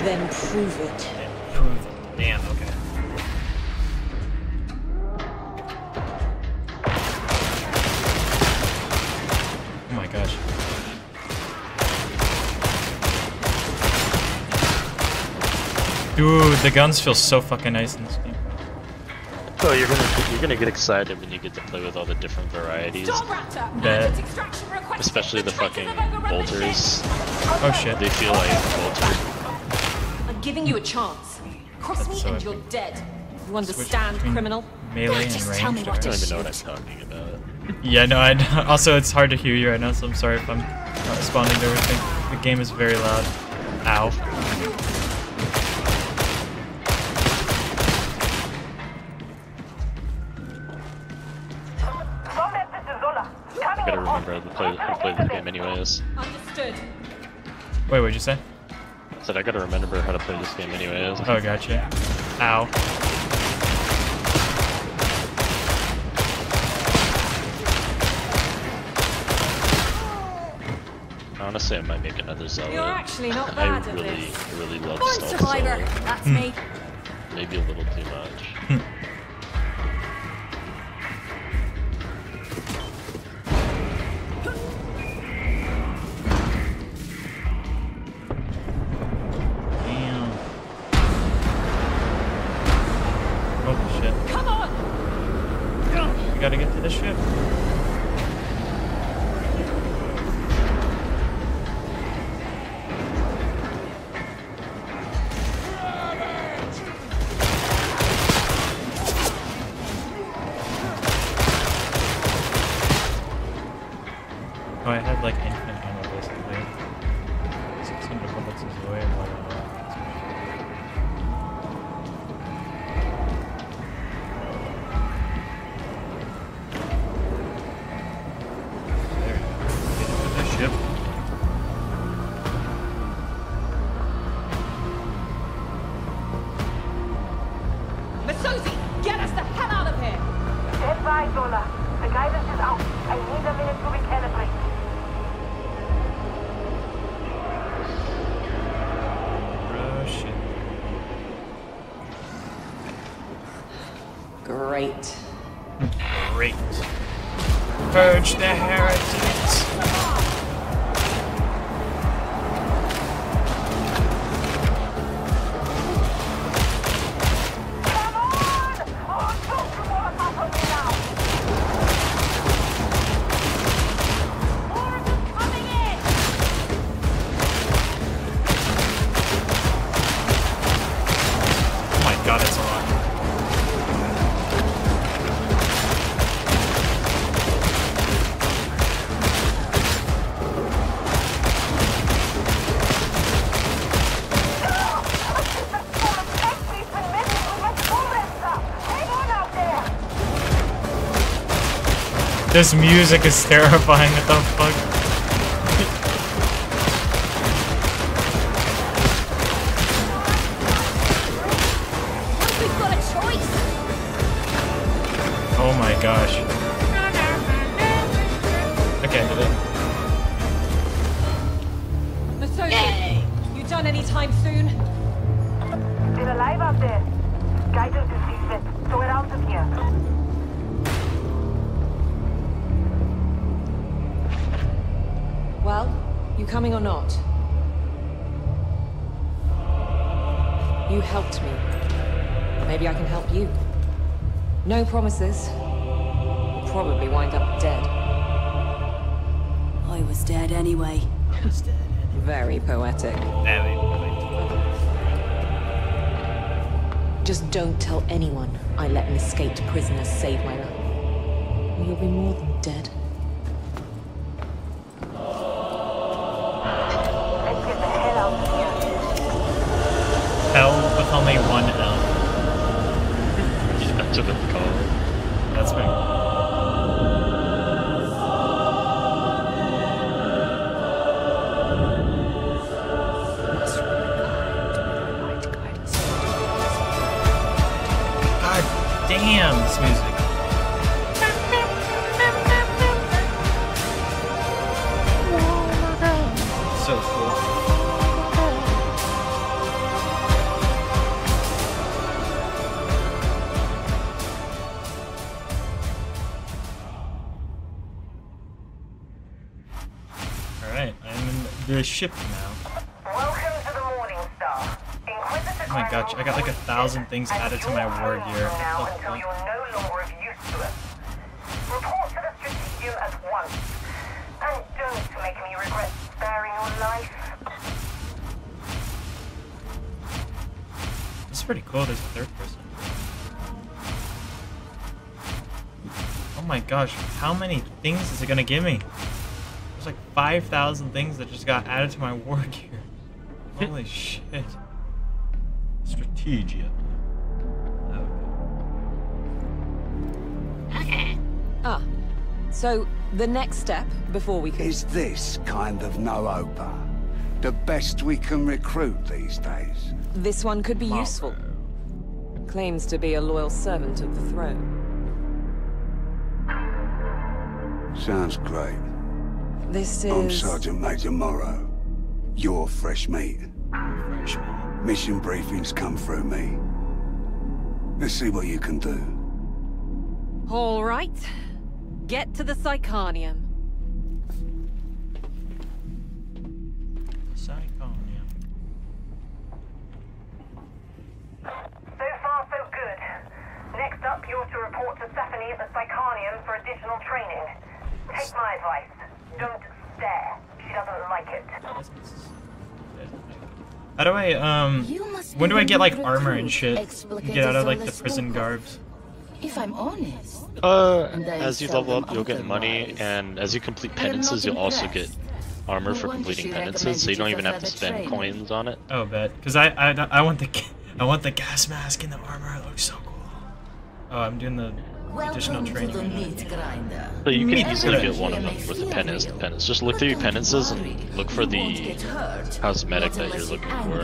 Then prove it. Prove it. Damn, okay. Oh my gosh. Dude, the guns feel so fucking nice in this game. Oh, you're gonna get excited when you get to play with all the different varieties. Bet. Especially the fucking bolters. Oh shit. They feel like bolters. I'm giving you a chance. Cross me so and you're epic. dead. You understand, criminal? Melee and Just range. tell me I what don't to even know what shoot. I'm talking about. Yeah, no, also it's hard to hear you right now, so I'm sorry if I'm not responding to everything. The game is very loud. Ow. I gotta remember how to play this game anyways. Understood. Wait, what'd you say? I said I gotta remember how to play this game anyways. Oh, gotcha. Ow. Honestly, I might make another Zelda. You're actually not I bad at really, this. really love Born Stealth survivor. Zelda. That's me. Maybe a little too much. Holy shit. Come on! We gotta get to the ship. Oh, I had like infinite ammo basically. 600 bullets is way more than that. There you go. Get into the ship. Masuzi, get us the hell out of here! Stand by, Zola. The guidance is out. I need a minute to recalibrate. Oh shit. Great. Great. Purge the heretics. Come on! Oh, don't you want to on me now? More of them coming in! Oh my god, it's a lot. This music is terrifying. What the fuck? We've got a choice! Oh my gosh. Okay, did it? Masuzi, you done any time soon? Still alive out there. Guidance is decent, so we're out of here. Well, you coming or not? You helped me. Maybe I can help you. No promises. You'll probably wind up dead. I was dead anyway. Very poetic. Very Just don't tell anyone I let an escaped prisoner save my life. Or you'll be more than dead. Let's get the hell out of here. Hell with only one L. Yeah, that's what it's called. That's me. God damn, this music. So cool. Alright, I'm in the ship now. Welcome to the Morning Star. Inquisitor Oh my gosh, I got like 1,000 things added to my war gear. Now What the until fuck? you're no longer of use to us. Report to the Strategium at once. And don't make me regret sparing your life. This is pretty cool, there's a third person. Oh my gosh, how many things is it gonna give me? There's like 5,000 things that just got added to my war gear. Holy shit. Strategia. Okay. Ah, so the next step before we can... Is this kind of no-oper the best we can recruit these days? This one could be useful. Claims to be a loyal servant of the throne. Sounds great. This I'm is... Sergeant Major Morrow. You're fresh meat. Fresh meat. Mission briefings come through me. Let's see what you can do. All right. Get to the Psychonium. Psychonium. So far, so good. original training. Take my advice. Don't stare. She doesn't like it. How do I, when do I get, like, armor and shit? Get out of, like, the prison garbs? If I'm honest. As you level up, you'll get money, and as you complete penances, you'll also get armor for completing penances, so you don't even have to spend coins on it. Oh, bet. Because I want the gas mask and the armor. It looks so cool. Oh, I'm doing the additional training. So you can easily get one of them with the penance. Just look through your penances and look for the cosmetic that you're looking for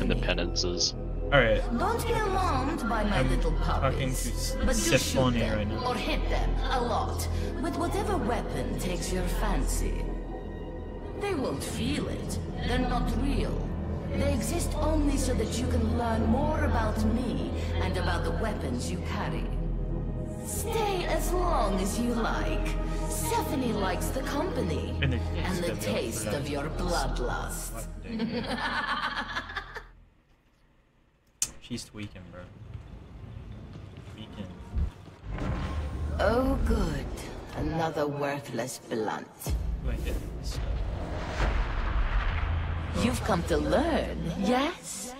in the penances. Alright. Don't be alarmed by my little Talking puppies, to but do Sif shoot them right now. or hit them a lot with whatever weapon takes your fancy. They won't feel it. They're not real. They exist only so that you can learn more about me and about the weapons you carry. Stay as long as you like. Stephanie likes the company and the taste of your bloodlust. She's tweaking, bro. Tweaking. Oh, good. Another worthless blunt. Do I hit this stuff? You've come to learn, yes?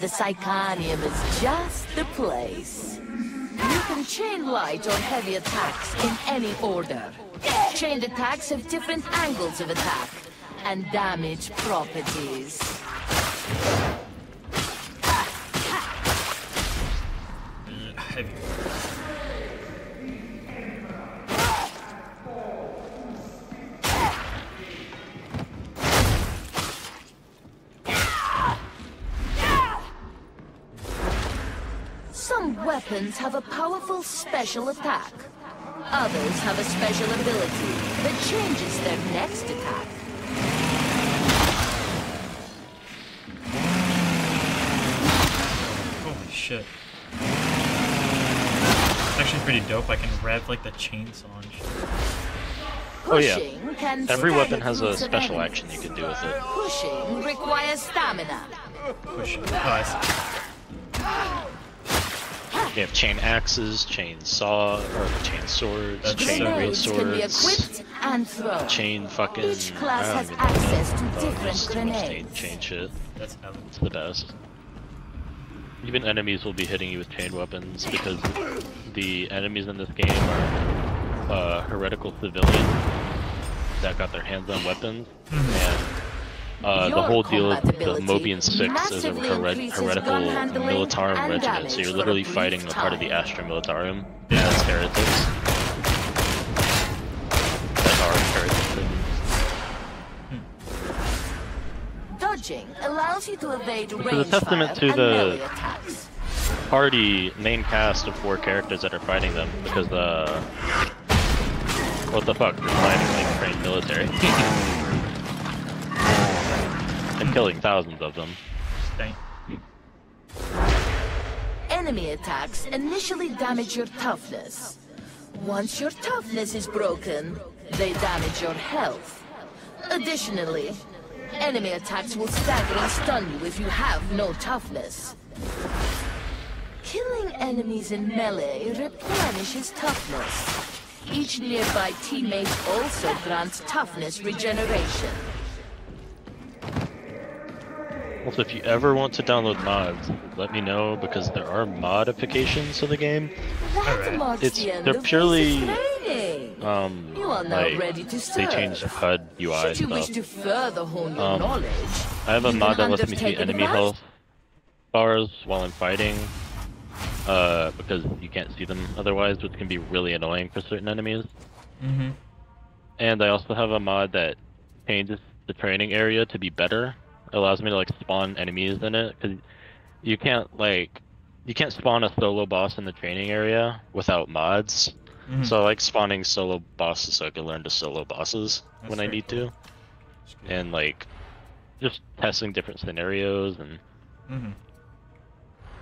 The Psychonium is just the place. You can chain light or heavy attacks in any order. Chained attacks have different angles of attack and damage properties. Heavy. Some weapons have a powerful special attack. Others have a special ability that changes their next attack. Holy shit. It's actually pretty dope. I can rev like the chainsaw and shit. Oh yeah. Every weapon has a special action you can do with it. Pushing requires stamina. Pushing. Oh, I see. You have chain axes, chain saw, or chain swords, chain real Grenades can be swords, equipped and thrown. chain fucking. Each class I has don't even access know. to different There's too much grenades. chain shit. That's hella. It's the best. Even enemies will be hitting you with chain weapons because the enemies in this game are heretical civilians that got their hands on weapons, and the whole deal of the Mobian Six is a heretical militarum regiment, so you're literally fighting a part of the Astra Militarum as heretics that are heretics. Dodging allows you to evade Which is a range testament fire to and the melee attacks. party main cast of 4 characters that are fighting them, because what the fuck, they're fighting like trained military. And killing thousands of them. Dang. Enemy attacks initially damage your toughness. Once your toughness is broken, they damage your health. Additionally, enemy attacks will stagger and stun you if you have no toughness. Killing enemies in melee replenishes toughness. Each nearby teammate also grants toughness regeneration. Also, if you ever want to download mods, let me know, because there are modifications to the game. They're purely like they changed HUD UI Should you wish to further hone your knowledge, I have a mod that lets me see enemy health bars while I'm fighting, because you can't see them otherwise, which can be really annoying for certain enemies. And I also have a mod that changes the training area to be better. It allows me to like spawn enemies in it, because you can't spawn a solo boss in the training area without mods. So I like spawning solo bosses so I can learn to solo bosses when I need to, and like just testing different scenarios, and it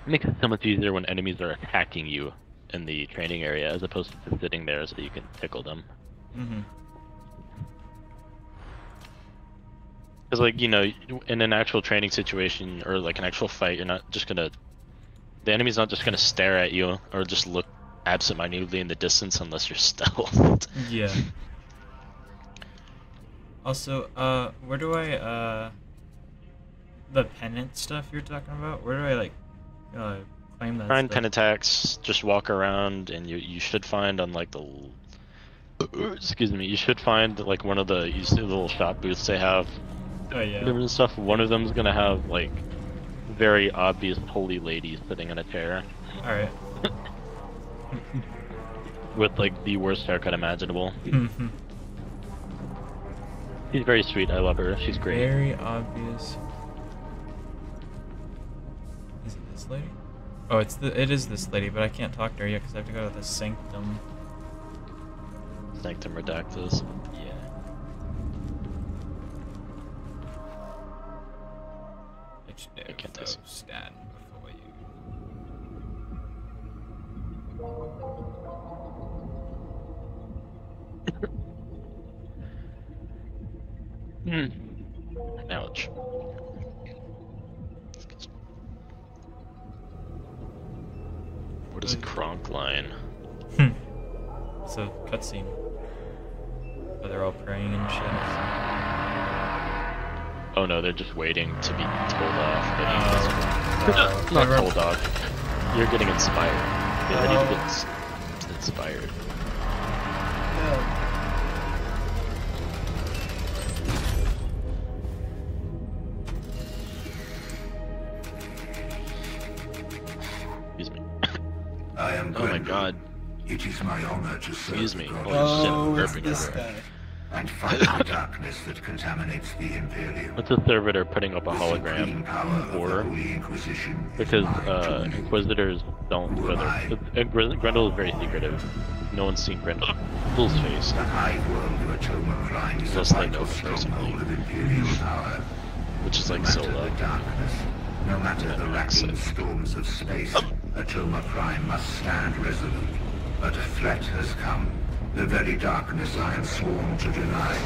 makes it so much easier when enemies are attacking you in the training area as opposed to just sitting there so you can tickle them. Because, like, you know, in an actual training situation or like an actual fight, you're not just gonna, the enemy's not just gonna stare at you or just look absentmindedly in the distance unless you're stealthed. Yeah. Also, where do I, the pennant stuff you're talking about? Where do I, like, claim that Find stuff? pen attacks, just walk around, and you should find on, like, the... Excuse me, you should find, like, one of the, you see the little shop booths they have. Oh, yeah. Different stuff. One of them's gonna have, like, very obvious holy lady sitting in a chair. Alright. With, like, the worst haircut imaginable. Mm-hmm. She's very sweet, I love her, she's great. Very obvious. Is it this lady? Oh, it is this lady, but I can't talk to her yet because I have to go to the sanctum. Sanctum Redactus. Yeah. I can't taste. Stand before you. Ouch. What is a Kronk line? It's a cutscene. Where they're all praying and shit. Oh no, they're just waiting to be told off. But not told off. You're getting inspired. Yeah, I need to get inspired. Excuse me. I am Oh my god. It is my honor to serve. Excuse me. Oh, Holy shit, burping everywhere. And fight the darkness that contaminates the Imperium. What's a servitor putting up a hologram for? Because Inquisitors don't. Grendel is very secretive. No one's seen Grendel's face. Unless they know him personally. Which is like Zola. No matter the racking storms of space, Atoma Prime must stand resolute. But a threat has come. The very darkness I am sworn to deny.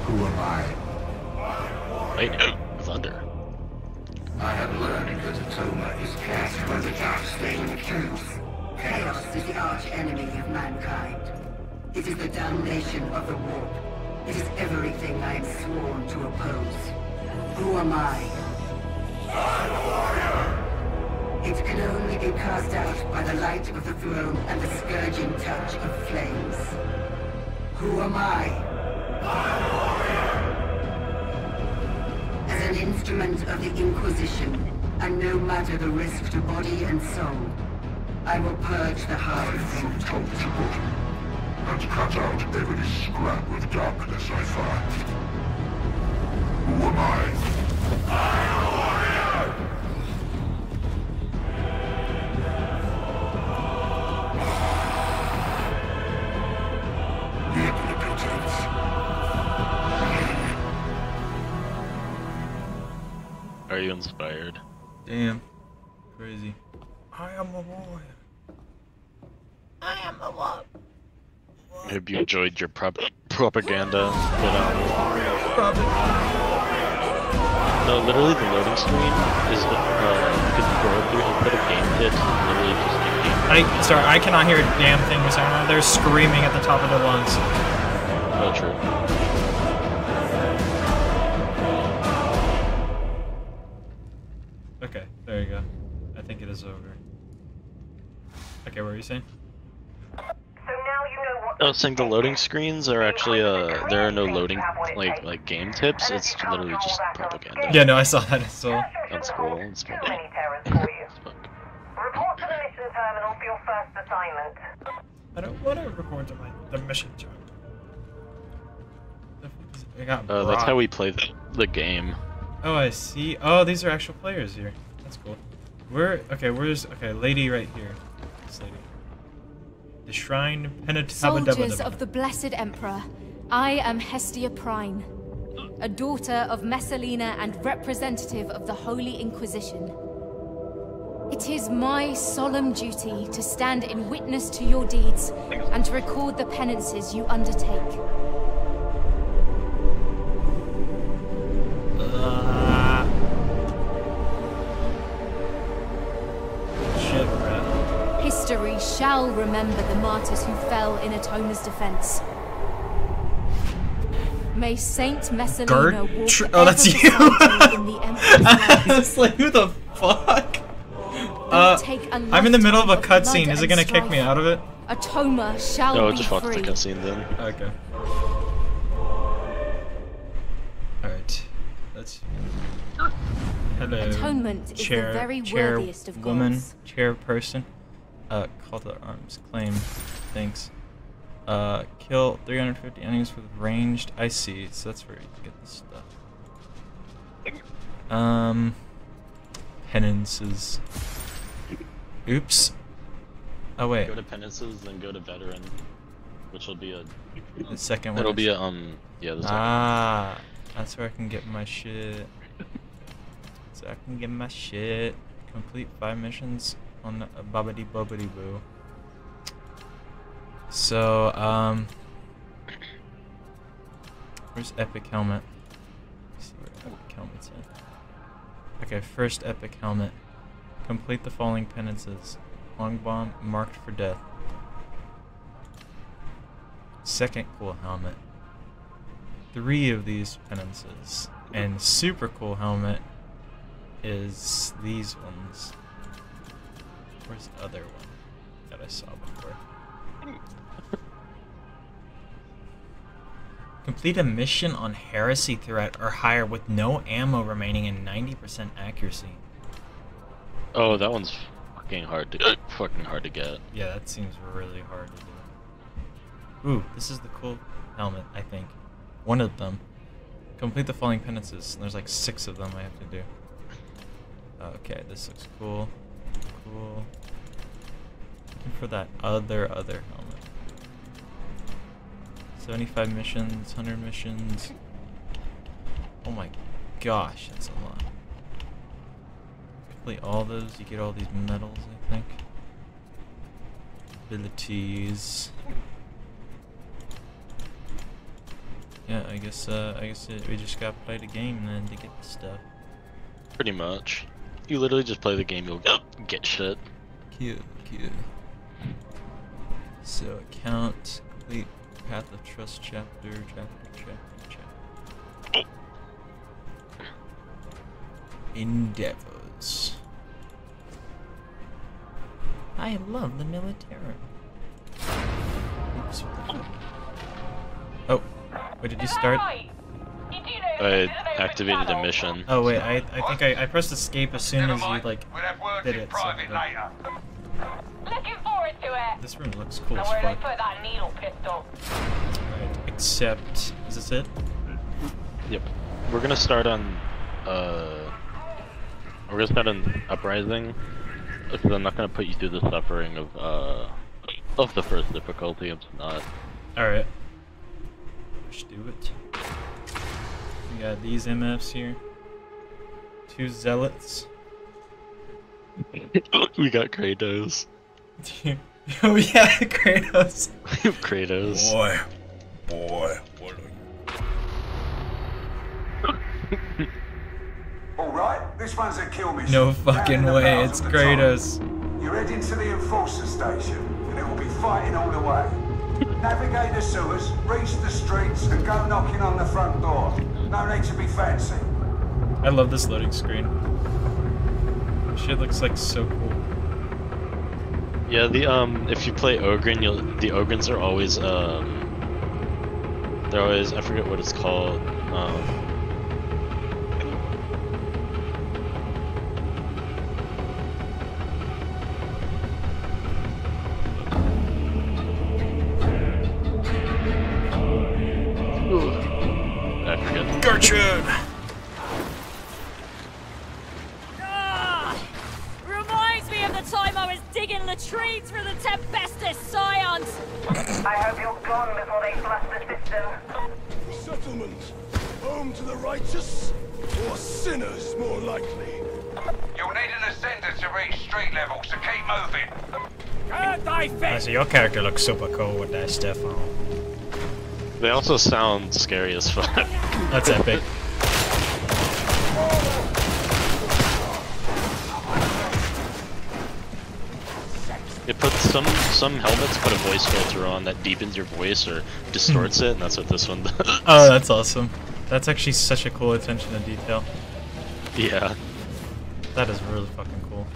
Who am I? Lightning. Thunder. I have learned that Atoma is cast by the dark stain of truth. Chaos is the arch enemy of mankind. It is the damnation of the warp. It is everything I am sworn to oppose. Who am I? I'm a warrior! It can only be cast out by the light of the throne and the scourging touch of flames. Who am I? I'm a warrior! As an instrument of the Inquisition, and no matter the risk to body and soul, I will purge the heart from top to bottom, and cut out every scrap of darkness I find. Who am I? I'm a warrior! Are you inspired? Damn. Crazy. I am a warrior. I am a warrior. Hope you enjoyed your propaganda. No, literally the loading screen is you can scroll through instead of game tips, literally just game. Sorry, I cannot hear a damn thing you're saying. They're screaming at the top of their lungs. Oh, true. Okay, there you go. I think it is over. Okay, what were you saying? I was saying the loading screens are actually there are no loading like game tips. It's literally just propaganda. Yeah, no, I saw that as well. That's cool. It's fun. Report to the mission terminal for your first assignment. I don't want to report to the mission terminal. That's how we play the game. Oh, I see. Oh, these are actual players here. That's cool. Okay, lady right here. This lady. The Shrine Soldiers of the Blessed Emperor, I am Hestia Prime, a daughter of Messalina and representative of the Holy Inquisition. It is my solemn duty to stand in witness to your deeds and to record the penances you undertake. History shall remember the martyrs who fell in Atoma's defense. May Saint Messalina walk oh, that's you. in the Emperor's I was like, who the fuck? I'm in the middle of a cutscene. Is it gonna kick me out of it? Atoma shall No, be just fuck the free. cutscene then. Okay. Alright. Let's... Hello. Atonement is the very worthiest of gods. Chairperson. Call to arms. Claim. Thanks. Kill 350 enemies with ranged. I see. So that's where you get this stuff. Penances. Oops. Oh wait. Go to penances, then go to veteran, which will be a. The second one. It'll be a yeah. The second Ah, that's where I can get my shit. So I can get my shit. Complete 5 missions on a bobbity bobbity boo. So where's Epic Helmet? Let's see where Epic Helmet's at. Okay, first Epic Helmet. Complete the following penances. Long bomb marked for death. Second cool helmet. 3 of these penances. And super cool helmet is these ones. Where's the other one that I saw before? Complete a mission on heresy threat or higher with no ammo remaining and 90% accuracy. Oh, that one's fucking hard to get. Yeah, that seems really hard to do. Ooh, this is the cool helmet, I think. One of them. Complete the following penances. There's like 6 of them I have to do. Okay, this looks cool. Cool. Looking for that other helmet. 75 missions, 100 missions. Oh my gosh, that's a lot. Complete all those, you get all these medals, I think. Abilities. Yeah, I guess we just gotta play the game then to get the stuff. Pretty much. You literally just play the game, you'll get shit. Cute. So account, complete Path of Trust chapter. Endeavors. I love the military. Oops, what the fuck? Oh, wait, did you start? I activated a mission. Oh wait, I think I pressed escape as soon as you like did it. So Looking forward to it. this room looks cool as Now where they fuck. put that needle pistol? Right, except is this it? Yep. We're gonna start on Uprising, because I'm not gonna put you through the suffering of the first difficulty. It's not. All right. Let's do it. We got these MFs here. 2 zealots. We got Kratos. Oh yeah, Kratos. Kratos. Boy, what are you? Alright, this one's a kill mission. No fucking way, it's Kratos. You're heading to the enforcer station, and it will be fighting all the way. Navigate the sewers, reach the streets, and go knocking on the front door. No need to be fancy. I love this loading screen. Shit looks like so cool. Yeah, if you play Ogren, the Ogrens are always they're always, I forget what it's called. I forget. Gertrude! Reminds me of the time I was digging latrines for the Tempestus Scions! I hope you're gone before they flush the system. Settlement. Home to the righteous? Or sinners, more likely? You'll need an ascender to reach street level, so keep moving. Can't I fit? So your character looks super cool with that stuff on. They also sound scary as fuck. That's epic. It puts some helmets put a voice filter on that deepens your voice or distorts it, and that's what this one does. Oh, that's awesome. That's actually such a cool attention to detail. Yeah. That is really fucking cool.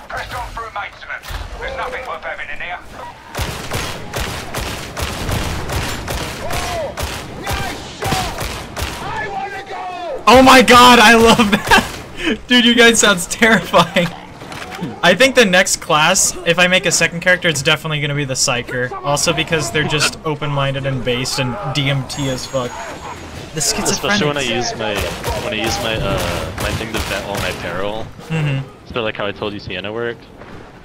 Pressed on through maintenance. There's nothing worth having in here. Oh my god, I love that! Dude, you guys sounds terrifying. I think the next class, if I make a second character, it's definitely gonna be the Psyker. Also because they're just open-minded and based and DMT as fuck. The schizophrenics. Especially when I use my my thing to vet all my peril. So like how I told you Sienna worked.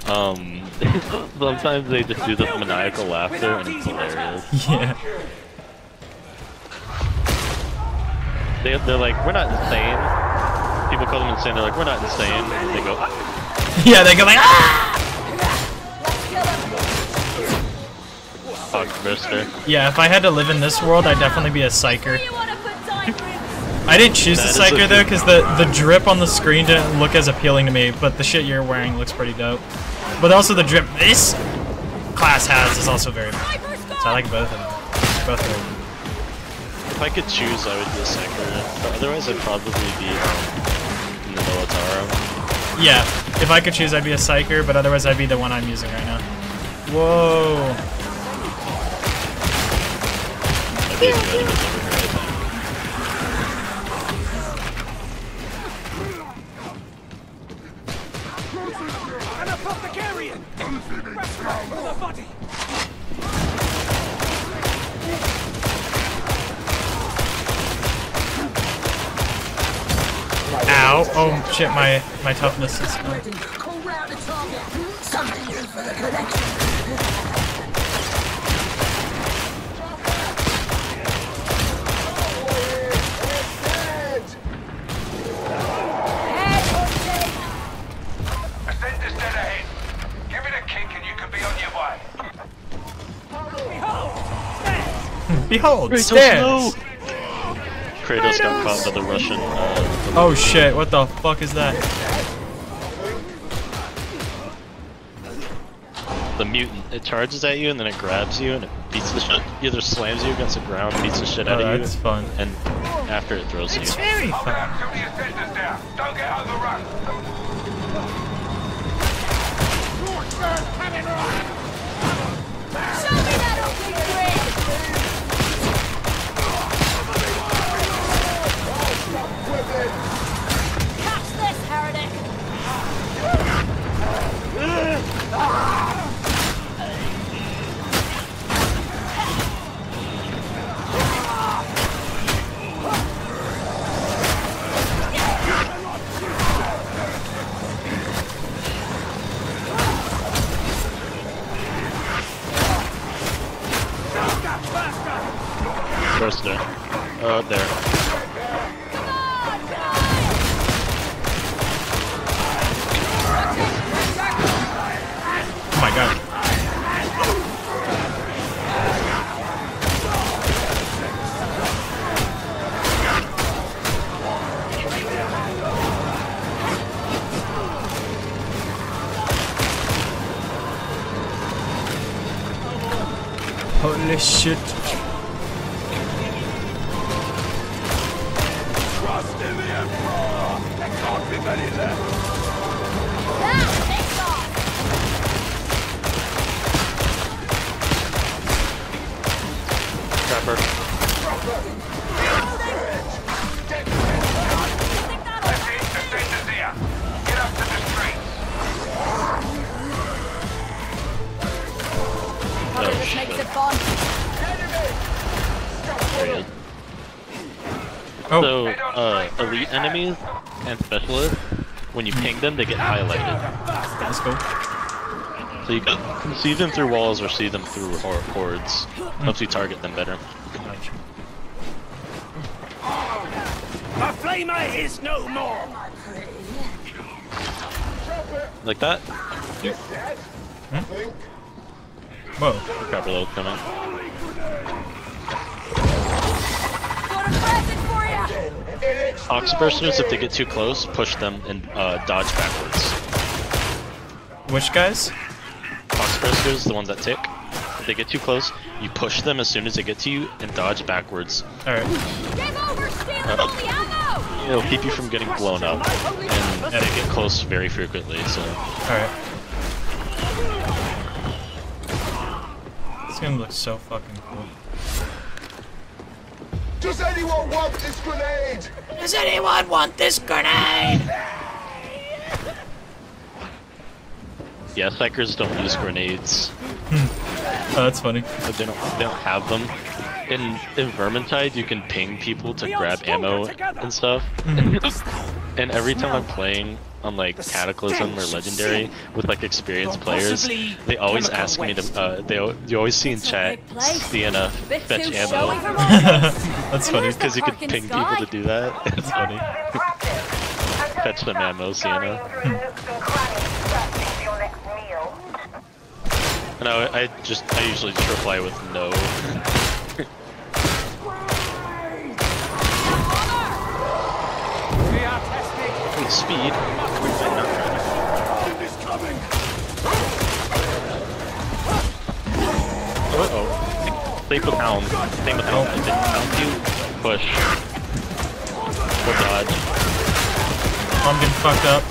Sometimes they just do this maniacal laughter and it's hilarious. Yeah. They're like, we're not insane. People call them insane, they're like, we're not insane. And they go, ah! Yeah, they go like, ah! Fuck, mister. Yeah, if I had to live in this world, I'd definitely be a Psyker. I didn't choose the Psyker though, because the drip on the screen didn't look as appealing to me, but the shit you're wearing looks pretty dope. But also the drip this class has is also very good. So I like both of them. Both are good. If I could choose, I would be a Psyker, but otherwise I'd probably be in the Militaro. Yeah, if I could choose, I'd be a Psyker, but otherwise I'd be the one I'm using right now. Whoa. I'd be a few enemies over here, I think. An apothecarian! Restaurant for the body! Ow. Oh shit, my toughness is gone. Something new for the collection. Ascender's dead ahead. Give it a kick and you can be on your way. Behold, stairs! Kratos got caught by the Russian, oh shit, what the fuck is that? The mutant. It charges at you and then it grabs you and it beats the shit. Either slams you against the ground, beats the shit out of you. That's fun. And after it throws It's you. very Hold fun. out till the ascender's down. Don't get overrun. Show me that ugly grin! Catch this, heretic! Where's there? There. Oh my god. Holy shit. Trust in the Emperor! There can't be many left! Trapper. That's it. Ascender's here. Get up to the streets. Oh, This makes it fun. There he is. Oh. So, elite enemies and specialists, when you ping them, they get highlighted. Let's go. So you can see them through walls or see them through hordes. Helps you target them better. My flamer is no more! Like that? Whoa. Crapper load coming. Got a present for ya! Oxbursters, if they get too close, push them and dodge backwards. Which guys? Oxbursters, the ones that tick. If they get too close, you push them as soon as they get to you and dodge backwards. Alright. It'll keep you from getting blown up, and they get close very frequently, so... Alright. This game looks so fucking cool. Does anyone want this grenade? Does anyone want this grenade? Yeah, psychers don't use grenades. Oh, that's funny. But they don't have them. In Vermintide, you can ping people to grab ammo and stuff. And every time I'm playing on like Cataclysm or Legendary with like experienced players, they always ask me to. You always see in chat, Sienna, fetch ammo. That's funny because you can ping people to do that. It's funny. Fetch some ammo, Sienna. And I usually just reply with no. Wait, speed? Uh-oh. Same with Hound. Same with Hound. Hound you push. Or dodge. I'm getting fucked up.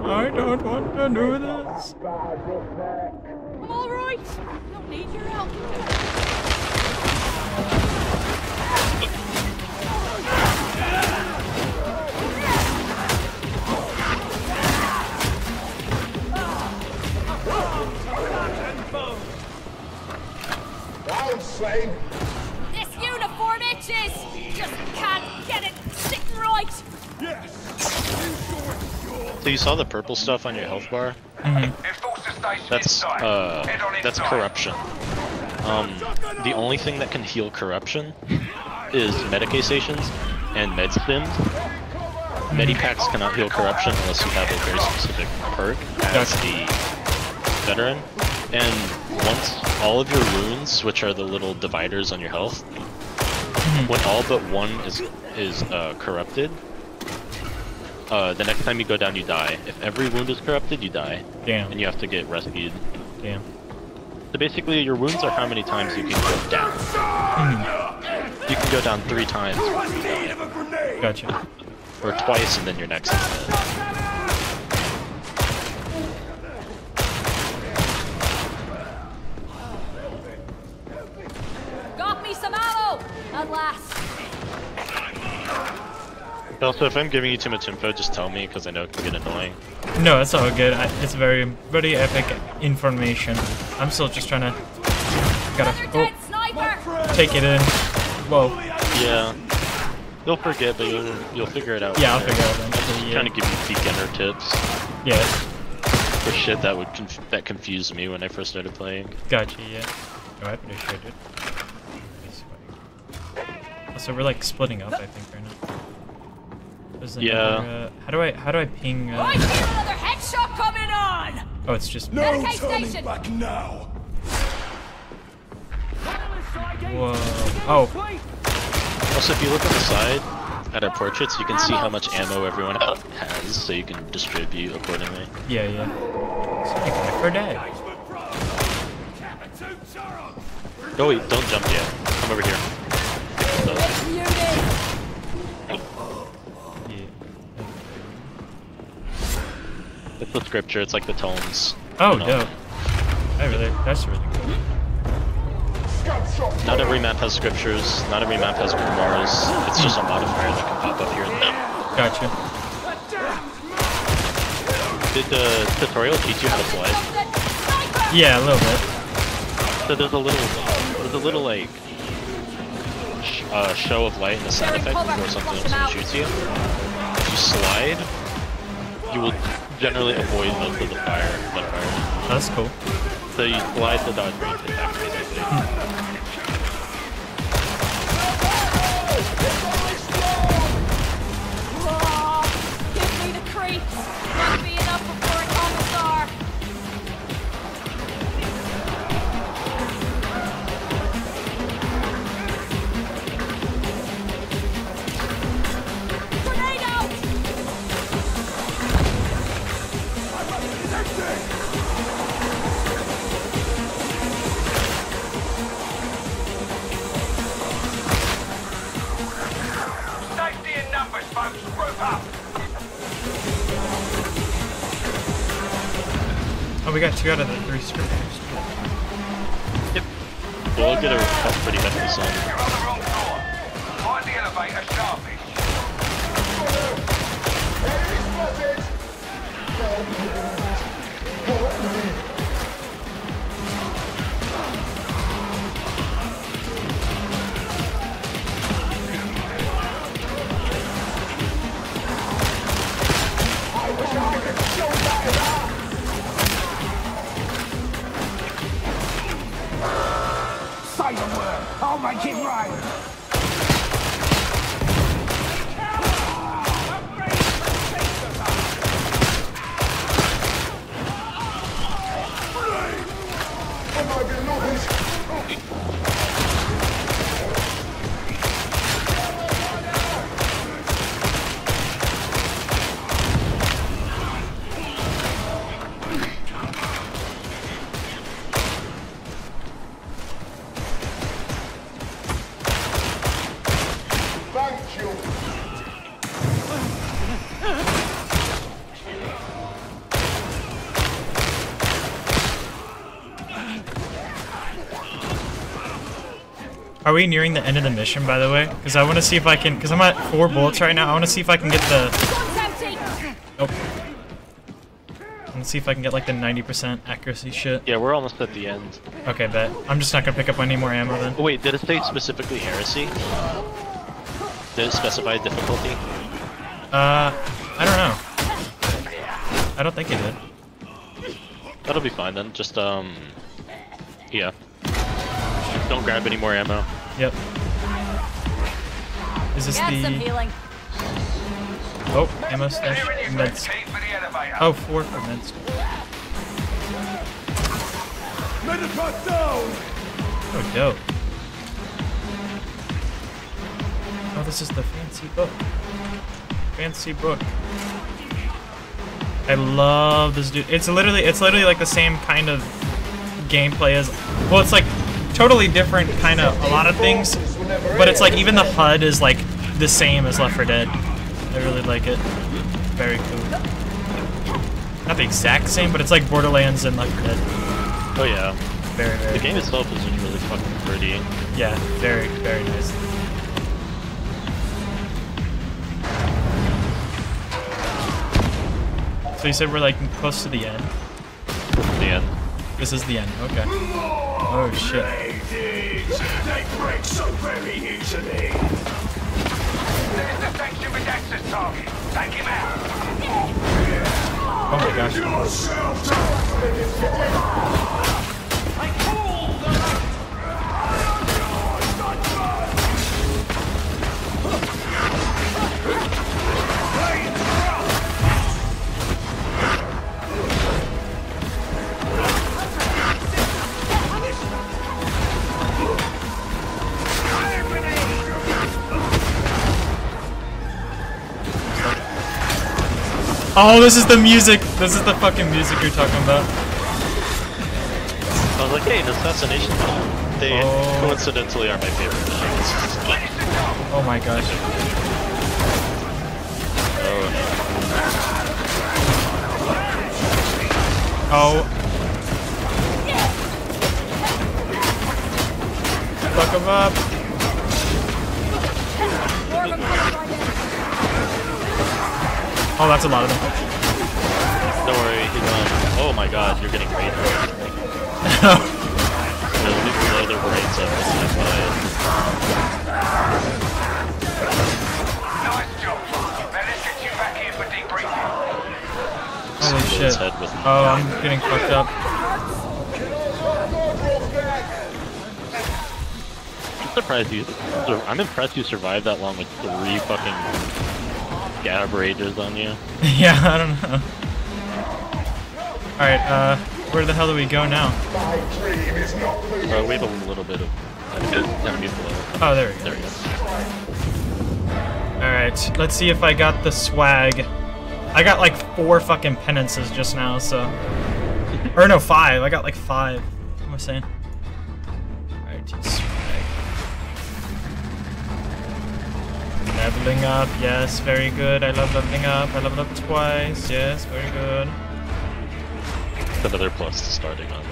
I don't want to do this. I'm alright. Don't need your help. This uniform itches. Just can't get it sitting right. So you saw the purple stuff on your health bar? That's corruption. The only thing that can heal corruption is Medicae stations and med stims. Medipacks cannot heal corruption unless you have a very specific perk as the veteran. And once all of your wounds, which are the little dividers on your health, when all but one is corrupted, the next time you go down, you die. If every wound is corrupted, you die. Damn. And you have to get rescued. Damn. So basically, your wounds are how many times you can go down. You can go down 3 times. Gotcha. Or twice, and then you're next. Got me some ammo, at last. Also, if I'm giving you too much info, just tell me, because I know it can get annoying. No, it's all good. It's very epic information. I'm still just trying to... take it in. Whoa. Yeah. You'll forget, but you'll figure it out. Yeah, I'll figure it out eventually. Trying to give you beginner tips. Yeah. For shit that confused me when I first started playing. Gotcha, yeah. Oh, I appreciate it. So we're like splitting up, I think, right now. There's another, how do I ping? I hear another headshot coming on. Oh, it's just no Medicae turning station. back now. Whoa. Oh. Also, if you look on the side at our portraits, you can see how much ammo everyone has, so you can distribute accordingly. Yeah, yeah. So for dead. Oh wait, don't jump yet. Come over here. It's the scripture, it's like the tomes. Oh, dope. That's really cool. Not every map has scriptures, not every map has grimoires. It's just a modifier that can pop up here and there. Gotcha. Did the tutorial teach you how to fly? Yeah, a little bit. So there's a little like show of light and a sound effect before something shoots you. If you slide, you will generally avoid most of the fire. That's cool. So you slide the dodge range attack basically. Give me the creeps. Not be enough before a commissar. we got 2 out of the 3 scriptures. Yep. We'll get a pretty hefty sum. You're on the wrong floor. Find the elevator sharpish. Say the word, I'll make it rain. Are we nearing the end of the mission, by the way? Because I want to see if I can... Because I'm at 4 bullets right now. I want to see if I can get the... Nope. I want to see if I can get, like, the 90% accuracy shit. Yeah, we're almost at the end. Okay, bet. I'm just not going to pick up any more ammo, then. Oh, wait, did it say specifically heresy? Did it specify difficulty? I don't know. I don't think it did. That'll be fine, then. Just, yeah. Don't grab any more ammo. Yep. Is this Get the... some healing. Oh, ammo stash. Meds. Oh, 4 for meds. Medipod down! Oh, dope. Oh, this is the fancy book. Fancy book. I love this dude. It's literally like the same kind of gameplay as... Well, it's like totally different kind of a lot of things, but it's like even the HUD is like the same as Left 4 Dead. I really like it. Very cool. Not the exact same, but it's like Borderlands and Left 4 Dead. Oh yeah. Very, very The game itself is just really fucking pretty. Yeah, very, very nice. So you said we're like close to the end? The end. This is the end, okay. Oh shit. They break so very easily. There's the section with access target. Take him out. Oh my gosh. Oh, this is the music! This is the fucking music you're talking about. I was like, hey, the assassination mission. They coincidentally are my favorite missions. Oh my gosh. Oh. Fuck him up. Oh, that's a lot of them. Don't worry, he's on. Oh my god, you're getting raided. They'll blow their brains up as I fly. Nice job. Now let's get you back here for debriefing. Holy shit. Oh, I'm getting fucked up. I'm impressed you survived that long with 3 fucking Gab rages on you. Yeah, I don't know. Alright, where the hell do we go now? We have a little bit of enemies below. Oh, there we go. There we go. Alright, let's see if I got the swag. I got like 4 fucking penances just now, so... Or no, 5. I got like 5. What am I saying? Alright, swag. Leveling up, yes, very good. I love leveling up. I leveled up twice, yes, very good. Another plus to starting on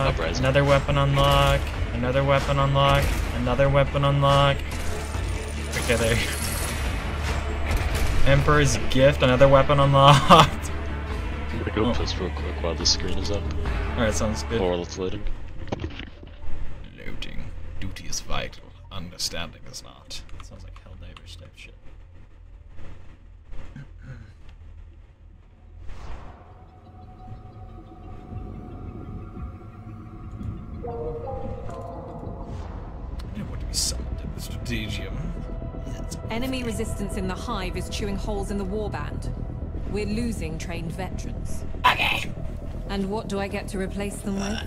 Uprising. Another weapon unlock. Another weapon unlock. Another weapon unlock. Okay, there. Emperor's Gift. Another weapon unlocked. I'm gonna go piss real quick while the screen is up. Alright, sounds good. Or it's loading. Loading. Duty is vital. Understanding is not. That sounds like Helldivers type shit. What do we summoned in the Strategium? Enemy resistance in the hive is chewing holes in the warband. We're losing trained veterans. Okay. And what do I get to replace them with?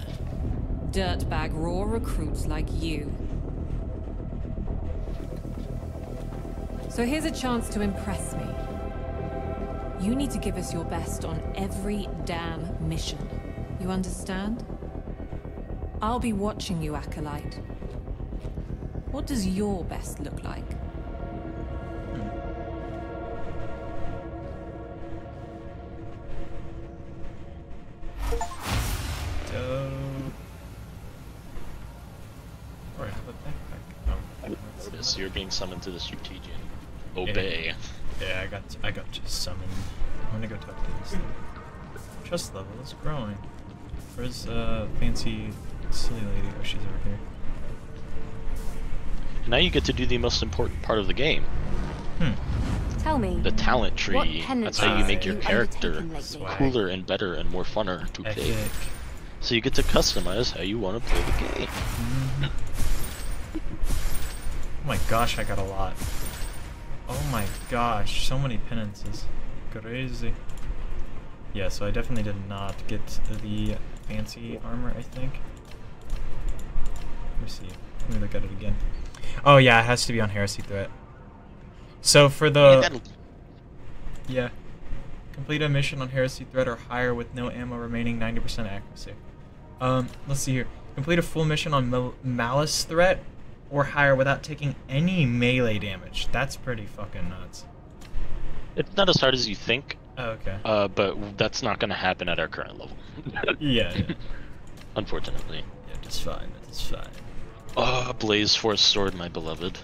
Dirtbag raw recruits like you. So here's a chance to impress me. You need to give us your best on every damn mission. You understand? I'll be watching you, Acolyte. What does your best look like? So you're being summoned to the Strategium. Obey. Yeah, I got just summoned. I'm gonna go talk to this thing. Trust level is growing. Where's fancy silly lady? Oh, she's over here. Now you get to do the most important part of the game. Tell me. The talent tree. That's how you make your character cooler and better and more funner to play. So you get to customize how you want to play the game. Oh my gosh, I got a lot. Oh my gosh, so many penances. Crazy. Yeah, so I definitely did not get the fancy armor, I think. Let me see. Let me look at it again. Oh yeah, it has to be on Heresy Threat. So for the... Yeah. Complete a mission on Heresy Threat or higher with no ammo remaining, 90% accuracy. Let's see here. Complete a full mission on Malice Threat or higher without taking any melee damage. That's pretty fucking nuts. It's not as hard as you think. Oh, okay. But that's not gonna happen at our current level. Yeah. Unfortunately. Yeah, that's fine. That's fine. Blaze Force Sword, my beloved.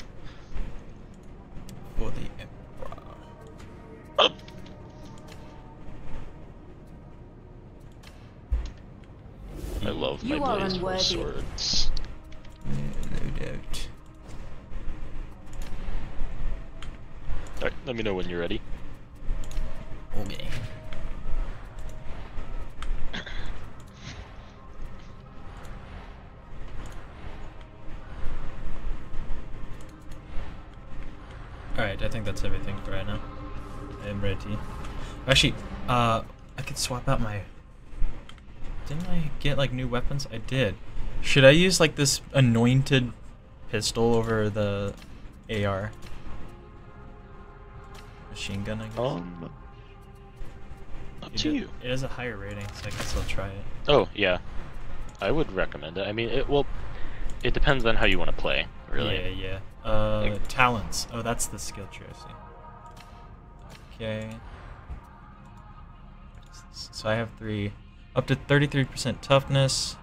For the Emperor. I love my Blaze Force swords. No doubt. Alright, let me know when you're ready. Okay. Alright, I think that's everything for right now. I am ready. Actually, I could swap out my... Didn't I get, like, new weapons? I did. Should I use, like, this anointed pistol over the AR? Machine gun, I guess? Up to you. It has a higher rating, so I guess I'll try it. Oh, yeah. I would recommend it. I mean, it depends on how you want to play, really. Yeah. Talents. Oh, that's the skill tree, I see. Okay. So I have 3. Up to 33% toughness.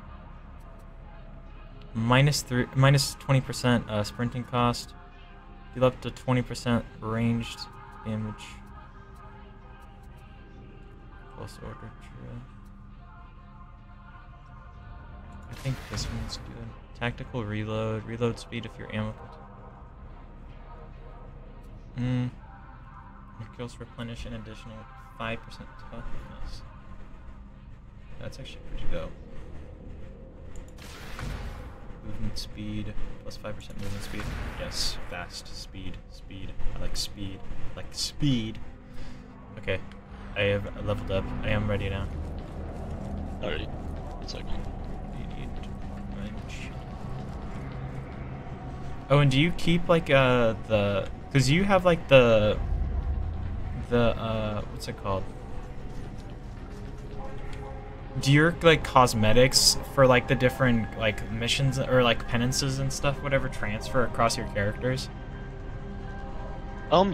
Minus 20% sprinting cost. Deal up to 20% ranged damage. Close order, true. I think this one's good. Tactical reload. Reload speed if your ammo Your kills replenish an additional 5% toughness. That's actually pretty dope. Movement speed, plus 5% movement speed. Yes, fast, speed. I like speed. Okay, I have leveled up. I am ready now. Alrighty. 1 second. Oh, and do you keep like the... Because you have like the what's it called? Do your like cosmetics for like the different like missions or like penances and stuff, whatever, transfer across your characters?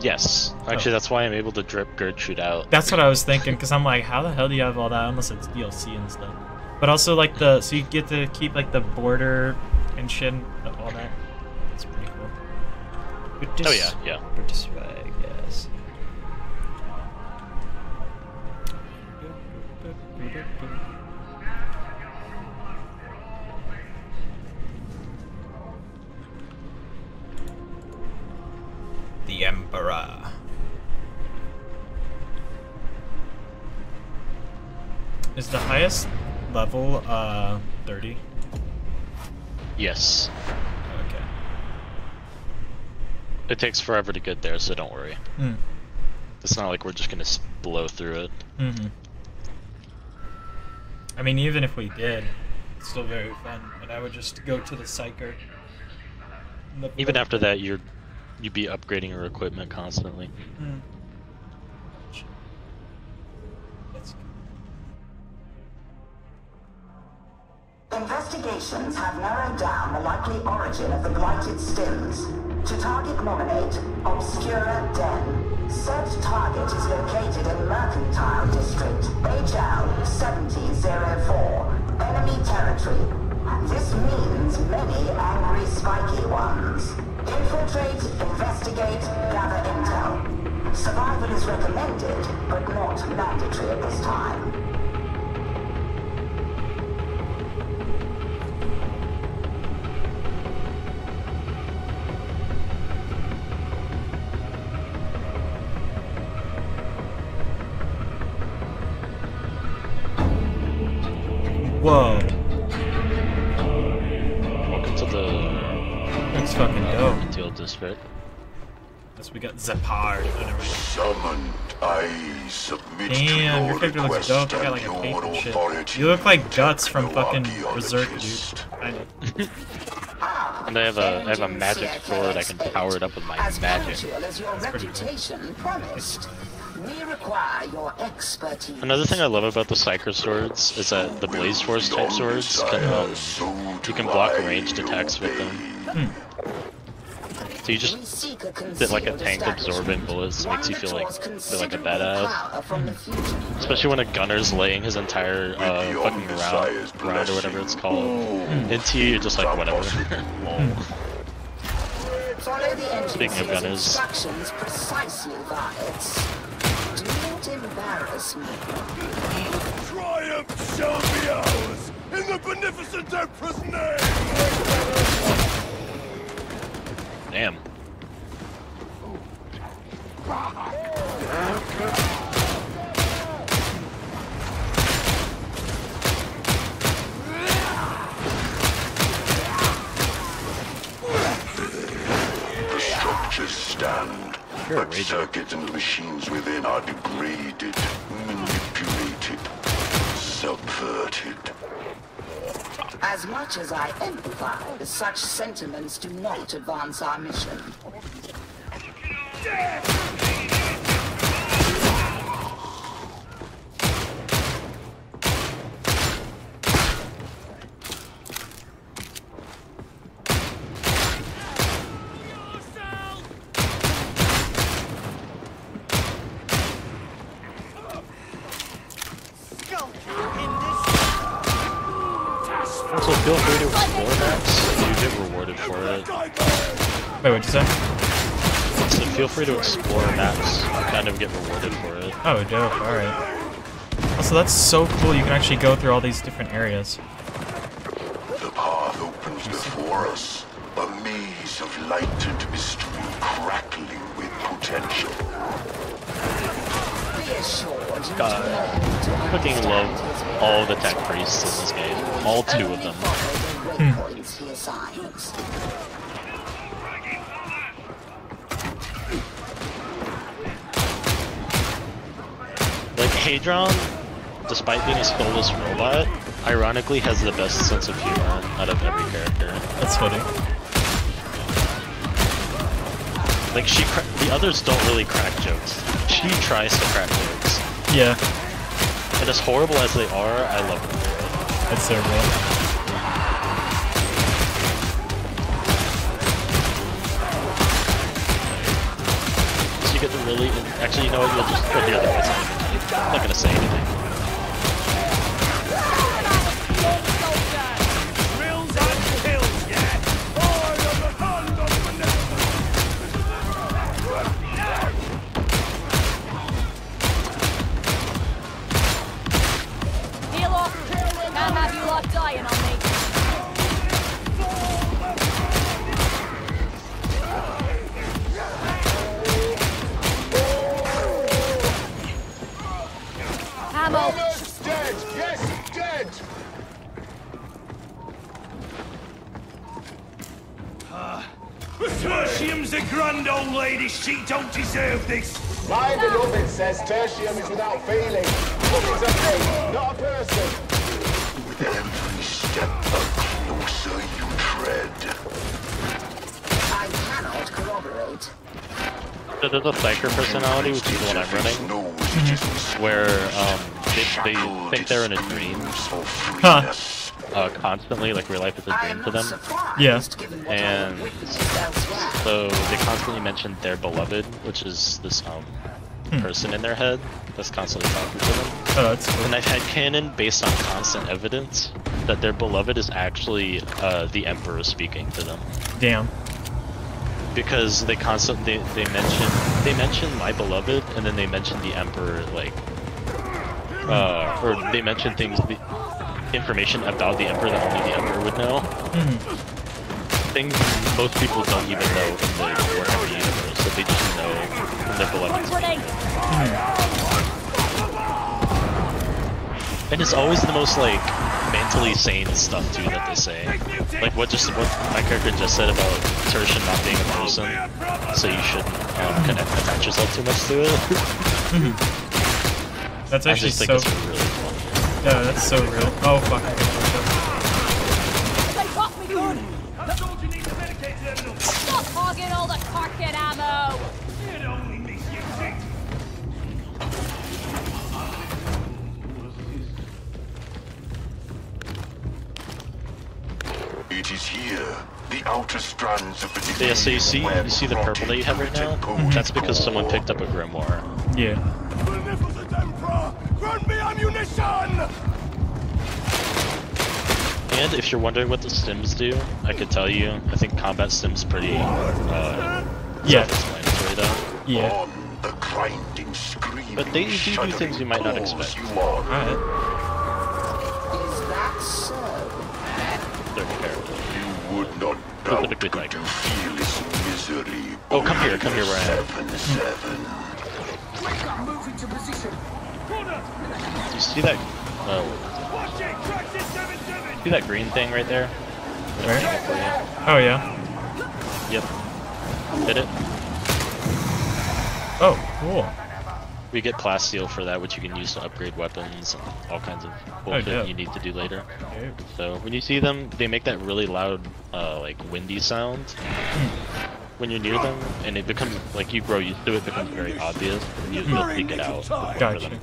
Yes. Actually, that's why I'm able to drip Gertrude out. That's what I was thinking, because I'm like, how the hell do you have all that unless it's DLC and stuff? But also, like, so you get to keep, like, the border and shit, all that. That's pretty cool. Oh, yeah, yeah. British swag, yes. The Emperor. Is the highest level 30? Yes. Okay. It takes forever to get there, so don't worry. Mm. It's not like we're just gonna blow through it. Mm-hmm. I mean, even if we did, it's still very fun, and I would just go to the Psyker. Even after that, you'd be upgrading your equipment constantly. Mm. Investigations have narrowed down the likely origin of the blighted stims. To target nominate Obscura Den. Said target is located in Mercantile District, HL 7004, enemy territory. This means many angry spiky ones. Infiltrate, investigate, gather intel. Survival is recommended, but not mandatory at this time. Whoa. Welcome to the... That's fucking dope. Until District. Yes, we got Zepard. Summoned, I submit damn, your character looks dope. You got like a cape and shit. You look like Guts from fucking Berserk, dude. I know. And I have a magic sword. I can power it up with my magic. That's pretty cool. We require your expertise. Another thing I love about the Psyker swords is that the Blaze Force type swords can you can block ranged attacks with them. So you just hit like a tank absorbing bullets, makes you feel like a badass. Especially when a gunner's laying his entire fucking round or whatever it's called into you, you're just like whatever. Speaking of gunners. Do not embarrass me. Triumph shall be ours, in the beneficent Emperor's name! Damn. The structures stand. But circuits and machines within are degraded, manipulated, subverted. As much as I empathize, such sentiments do not advance our mission. Also, feel free to explore maps. You get rewarded for it. Wait, what'd you say? So feel free to explore maps. You kind of get rewarded for it. Oh, dope. Alright. Also, that's so cool. You can actually go through all these different areas. The path opens before us. A maze of light and mystery crackling with potential. God. I fucking love all the tech priests in this game. All 2 of them. Like, Hadron, despite being a soulless robot, ironically has the best sense of humor out of every character. That's funny. Like, the others don't really crack jokes. She tries to crack jokes. Yeah. And as horrible as they are, I love them for it. That's so real. really. Actually, you know what? You'll hear the voice. I'm not gonna say anything. Drills and kills, yeah. Heal off. Can't have you lot dying on me. Almost dead! Yes, dead! Tertium's a grand old lady, she don't deserve this! My beloved says Tertium is without feeling. But it's a thing, not a person. With every step, the closer you tread. I cannot corroborate. So there's a Psyker personality, which is the one I'm running, where they think they're in a dream. Constantly, like real life is a dream to them. Yeah. And so they constantly mention their beloved, which is this person in their head that's constantly talking to them. Oh, that's cool. And I've had canon based on constant evidence that their beloved is actually the Emperor speaking to them. Damn. Because they constantly they mention my beloved, and then they mention the Emperor, like or they mention information about the Emperor that only the Emperor would know. Things most people don't even know in the Warhammer universe, that they just know from their beloved. And it's always the most like mentally sane stuff too that they say. Like what my character just said about Tertium not being a person, so you shouldn't attach yourself too much to it. That's actually I just think it's really fun. Yeah, that's so real. Oh fuck. They got me good. That's all you need to medicate them. Stop hogging all the carpet ammo. It only makes you sick. It is here, the outer strands of the Yeah, so you see the purple that you have right now? That's because someone picked up a grimoire. Yeah. Grant me ammunition! And if you're wondering what the stims do, I could tell you. I think combat stims pretty self-explanatory though. Yeah. But they do things you might not expect. Alright. Is that so? They're terrible. You would not doubt to feel its misery. Oh, come here where I am. 7-7. Move into position. You see that? See that green thing right there? Where? Oh yeah. Yep. Hit it. Oh, cool. We get plasteel for that, which you can use to upgrade weapons and all kinds of bullshit you need to do later. Okay. So when you see them, they make that really loud, like windy sound when you're near them, and it becomes like you grow used to it. Becomes very obvious, and you'll seek it out. Gotcha.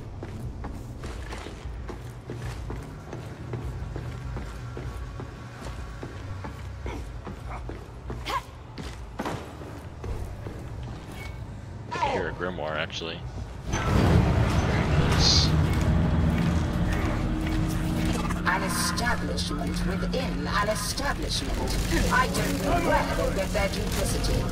I can hear a grimoire actually. An establishment within an establishment. I don't know where they get their duplicity.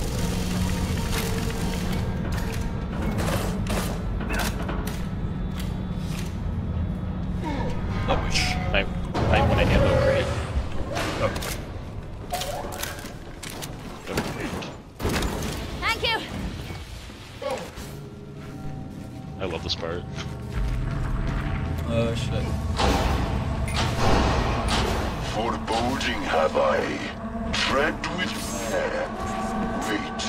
Might want to ammo crate. Thank you. I love this part. Oh shit. Foreboding have I. Tread with care. Wait,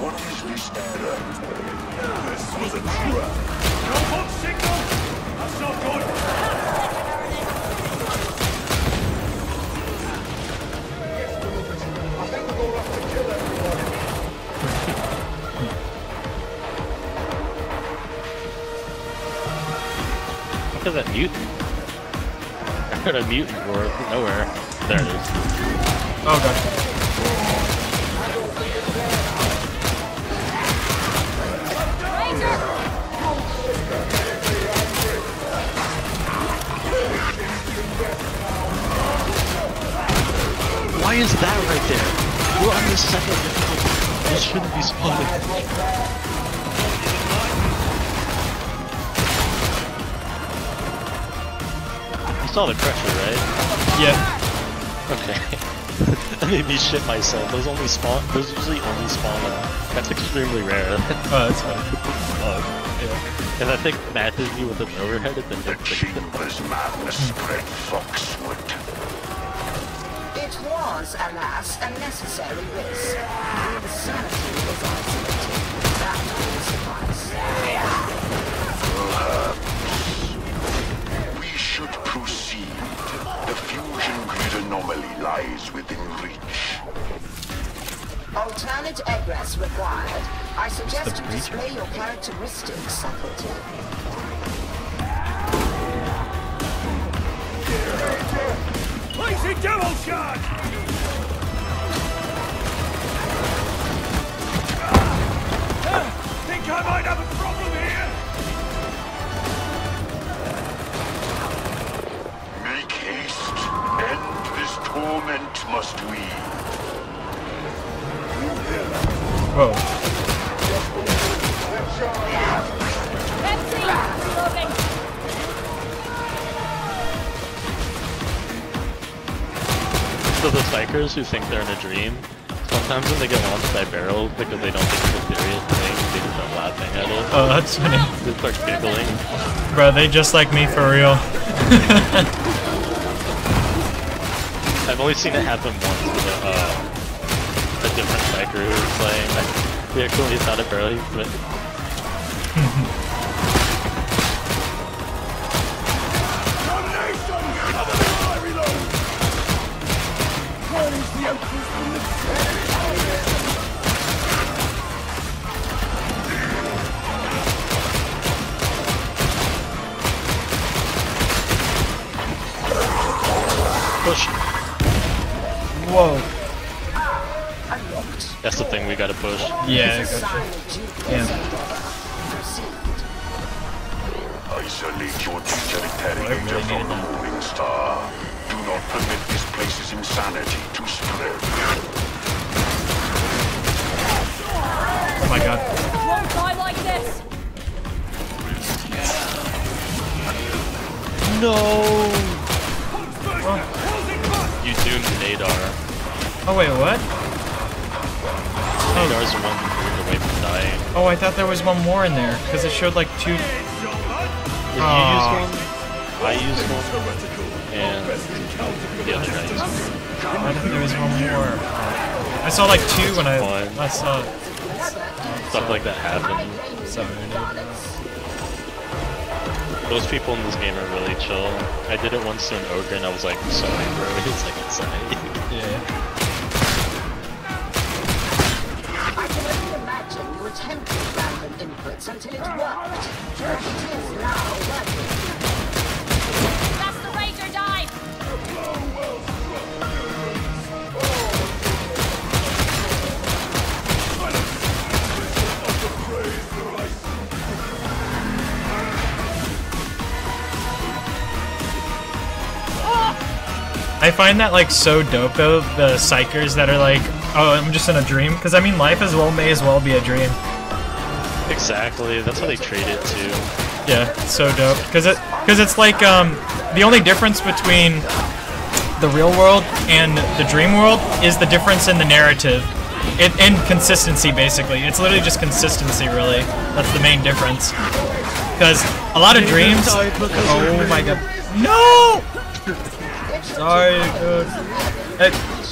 what is this error? This was a trap. No hook signal. That's not good. I think we'll have to kill everyone. Look at that mutant. I heard a mutant roar from nowhere. There it is. Oh god. Why is that right there? We're on the second difficulty. This shouldn't be spawning. You saw the crusher, right? Yeah. Okay. That made me shit myself. Those usually only spawn. That's extremely rare. Oh, that's funny. Yeah. And I think matches you with an overhead at the Shameless madness spread foxwood. It was, alas, a necessary risk. The insanity is isolated. That will suffice. Perhaps we should proceed. The fusion grid anomaly lies within reach. Alternate egress required. I suggest you display your characteristic subtlety. Lazy devil shot! Think I might have a problem here? Make haste. End this torment, must we? Whoa. Pepsi! Reloading! So the psychers who think they're in a dream, sometimes when they get launched by barrels because they don't think it's a serious thing, they just start laughing at it. Oh, that's funny. They start giggling. Bro, they just like me for real. I've only seen it happen once with a different psycher who was playing. He actually thought it barely, but... Push. Whoa. That's the thing we gotta push. Yeah, I gotcha. Yeah. Isolate your degenerate from the Morning Star. Do not permit this place's insanity to spread. Oh my god. Won't die like this! No! You doomed Nadar. Oh wait, what? Nadar's the one doomed away from dying. Oh, I thought there was one more in there, because it showed like two... Did you use one? I used one. And the other guy used one. I thought there was one more. I saw like two when I saw... Stuff like that happen. Those people in this game are really chill. I did it once to an ogre and I was like, sorry bro, he's like inside. Yeah. I can only imagine you attempted random inputs until it worked. It is now working. That's the rage or die! I find that like so dope though, the psychers that are like, oh, I'm just in a dream, because I mean life may as well be a dream. Exactly, that's how they treat it too. Yeah, it's so dope, because it's like the only difference between the real world and the dream world is the difference in the narrative. And consistency, basically. It's literally just consistency, really. That's the main difference. Because a lot of dreams... Oh my god. No! Sorry, dude.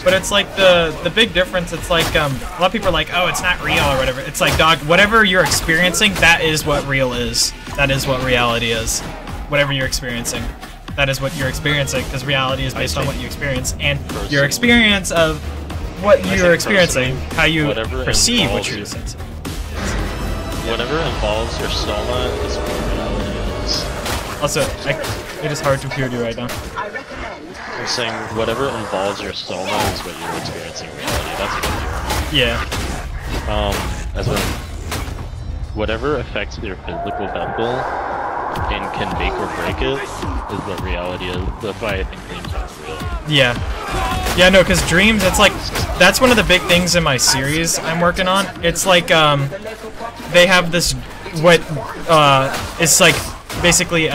But it's like the big difference, it's like, a lot of people are like, oh, it's not real or whatever. It's like, dog, whatever you're experiencing, that is what real is. That is what reality is. Whatever you're experiencing. That is what you're experiencing, because reality is based on what you experience. And your experience of what you're experiencing, how you perceive what you're experiencing. Whatever involves your soma is what reality is. Also, it is hard to hear you right now. I'm saying whatever involves your soma is what you're experiencing reality. That's what you're... Yeah. As in, whatever affects your physical vessel and can make or break it is what reality is. That's why I think dreams are real. Yeah. Yeah, no, because dreams, it's like, that's one of the big things in my series I'm working on. It's like, they have this, it's like, basically,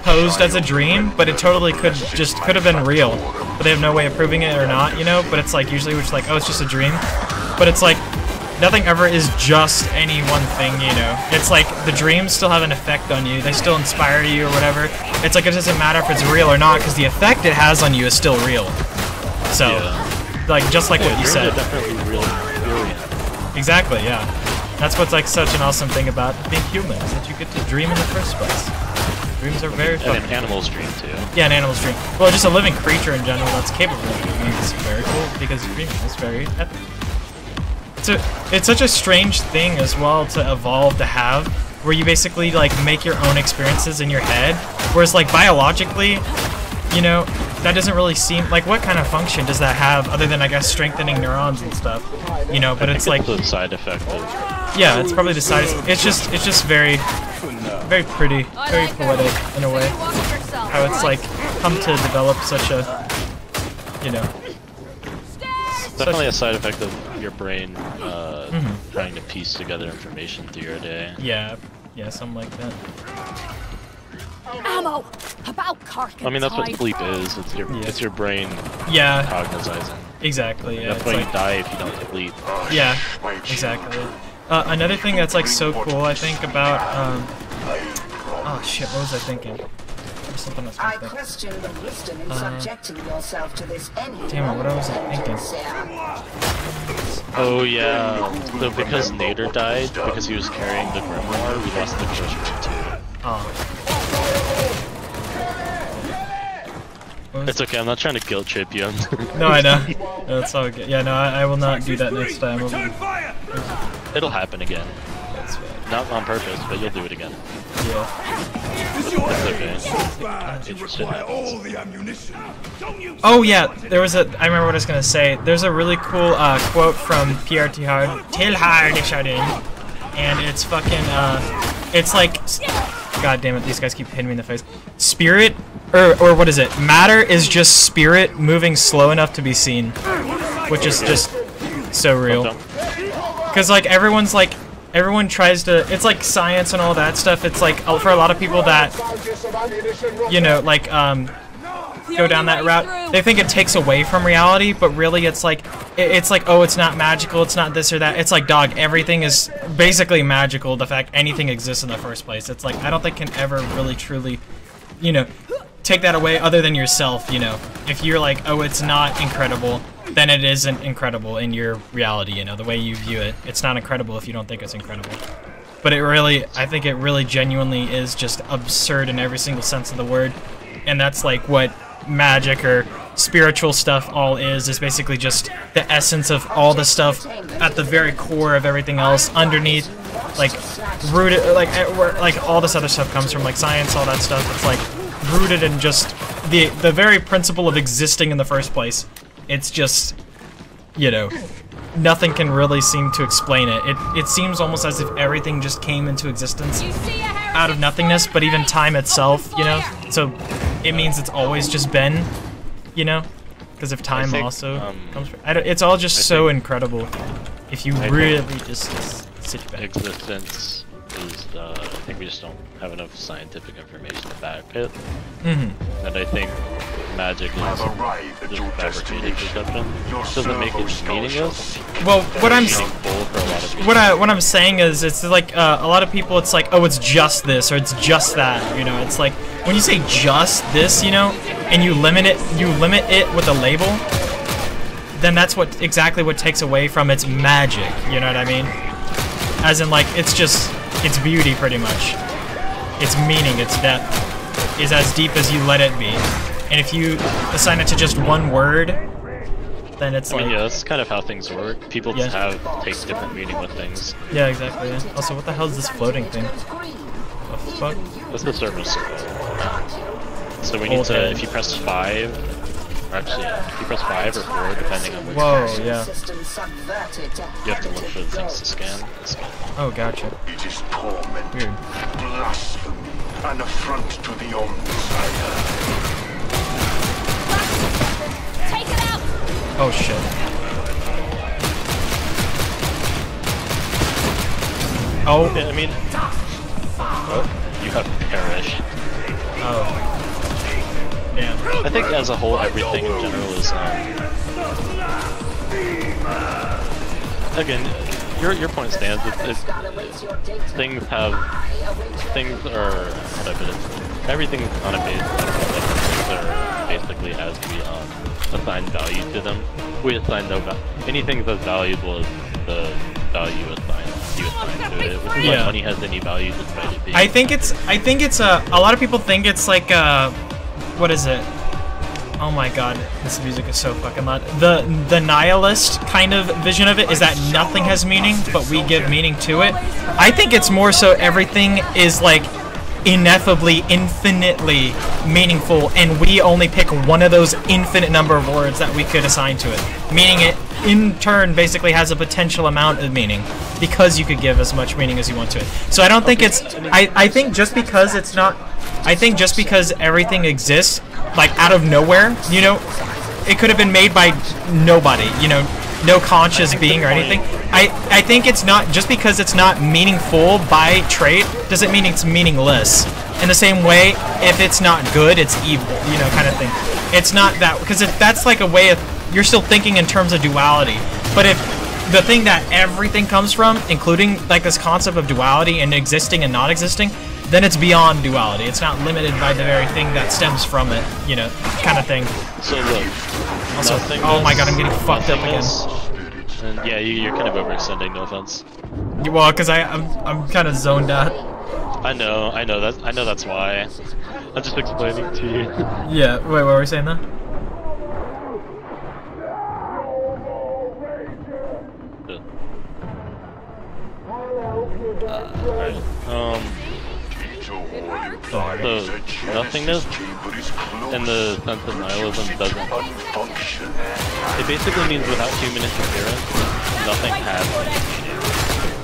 posed as a dream, but it totally could have been real. But they have no way of proving it or not, you know? But it's like, usually we're just like, oh, it's just a dream. But it's like, nothing ever is just any one thing, you know? It's like, the dreams still have an effect on you. They still inspire you or whatever. It's like, it doesn't matter if it's real or not, because the effect it has on you is still real. So, like, just like what you said. Dreams are definitely really brilliant. Exactly, yeah. That's what's like such an awesome thing about being human, is that you get to dream in the first place. Dreams are very fun. And animals dream too. Yeah, an animal's dream. Well, just a living creature in general that's capable of dreaming is very cool, because dreaming is very epic. It's such a strange thing as well to evolve to have, where you basically like make your own experiences in your head, whereas like biologically, you know, that doesn't really seem like, what kind of function does that have other than, I guess, strengthening neurons and stuff, you know? But it's like the side effect of, yeah, it's probably the side. It's just very pretty, very poetic in a way. How it's like come to develop such a, you know. Definitely a side effect of your brain trying to piece together information through your day. Yeah, something like that. Ammo! About carcass. I mean, that's what sleep is. It's your brain cognizing. Exactly, yeah. That's why you die if you don't sleep. Yeah, exactly. Another thing that's like so cool, I think, about oh shit, what was I thinking? There's something else I question the wisdom in subjecting yourself to this damn it, what was I thinking? Oh yeah, so because Nader died, because he was carrying the grimoire, we lost the first room too. Oh. It's okay, I'm not trying to guilt trip you. No, I know. No, it's all good. Yeah, no, I will not do that next time. It'll happen again. Not on purpose, but you'll do it again. Yeah. It's okay. It shit happens. Oh yeah, there was a. I remember what I was gonna say. There's a really cool quote from Pierre Teilhard de Chardin, and it's fucking. It's like, god damn it, these guys keep hitting me in the face. Spirit, or what is it? Matter is just spirit moving slow enough to be seen, which is just so real. Because like everyone tries to. It's like science and all that stuff. It's like for a lot of people that, you know, like go down that route, they think it takes away from reality, but really it's like oh, it's not magical, it's not this or that. It's like, dog, everything is basically magical, the fact anything exists in the first place. It's like, I don't think can ever really truly, you know, take that away other than yourself, you know. If you're like, oh, it's not incredible, then it isn't incredible in your reality, you know, the way you view it. It's not incredible if you don't think it's incredible. But it really, I think it really genuinely is just absurd in every single sense of the word. And that's like what magic or spiritual stuff all is basically just the essence of all the stuff at the very core of everything else underneath, like rooted, like all this other stuff comes from, like science, all that stuff. It's like rooted in just the very principle of existing in the first place. It's just, you know, nothing can really seem to explain it. It seems almost as if everything just came into existence out of nothingness, but even time itself, you know? So it means it's always just been, you know? Because if time also comes from... it's all just so incredible if you really just sit back. Existence is, I think we just don't have enough scientific information to back it. Mm-hmm. And I think magic is just fabricated perception. Doesn't make it meaningless. Well, what I'm saying is, it's like a lot of people. It's like, oh, it's just this or it's just that. You know, it's like when you say just this, you know, and you limit it with a label, then that's exactly what takes away from its magic. You know what I mean? As in, like, it's just its beauty, pretty much. Its meaning, its depth, is as deep as you let it be. And if you assign it to just one word, then it's like... yeah, that's kind of how things work. People take different meaning with things. Yeah, exactly. Yeah. Also, what the hell is this floating thing? The fuck? That's the service. So we need to, if you press 5, or actually, if you press 5 or 4, depending on which yeah. You have to look for the things to scan. Oh, gotcha. It is torment, weird. blasphemy, an affront to the Omnissiah. Take it out! Oh shit. Oh. Yeah, I mean, oh, you have perished. Oh. Damn. I think as a whole, everything in general is, again, your point stands. Things are, how do I put it? Everything's on a base. Things are basically as we assign value to them. We assign no value. Anything that's valuable is the value you assign to it. Which is why money has any value despite it being. I think it's a lot of people think it's like what is it? Oh my god, this music is so fucking loud. The nihilist kind of vision of it is that nothing has meaning, but we give meaning to it. I think it's more so everything is like ineffably, infinitely meaningful, and we only pick one of those infinite number of words that we could assign to it. Meaning it, in turn, basically has a potential amount of meaning, because you could give as much meaning as you want to it. So I don't think it's... I think just because it's not... I think just because everything exists, like, out of nowhere, you know, it could have been made by nobody, you know, no conscious being or anything. I think it's not, just because it's not meaningful by trait, doesn't mean it's meaningless. In the same way, if it's not good, it's evil, you know, kind of thing. It's not that, because if that's like a way of, you're still thinking in terms of duality. But if the thing that everything comes from, including like this concept of duality and existing and not existing, then it's beyond duality. It's not limited by the very thing that stems from it, you know, kind of thing. So look, also, oh my god, I'm getting fucked up again. And yeah, you're kind of overextending. No offense. Well, because I'm kind of zoned out. I know that's why. I'm just explaining to you. Yeah. Wait, what were we saying though? So, nothingness, in the sense of nihilism, doesn't... It basically means without human interference, nothing has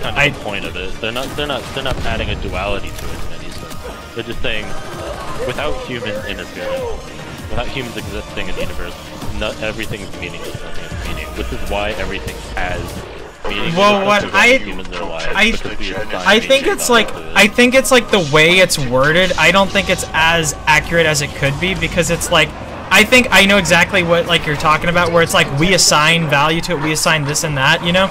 kind of the point of it. They're not adding a duality to it in any sense. They're just saying, without human interference, without humans existing in the universe, everything is meaningless, nothing has meaning, which is why everything has meaning. Well, what I think it's like, the way it's worded, I don't think it's as accurate as it could be, because it's like, I think I know exactly what like you're talking about, where it's like we assign value to it, we assign this and that, you know?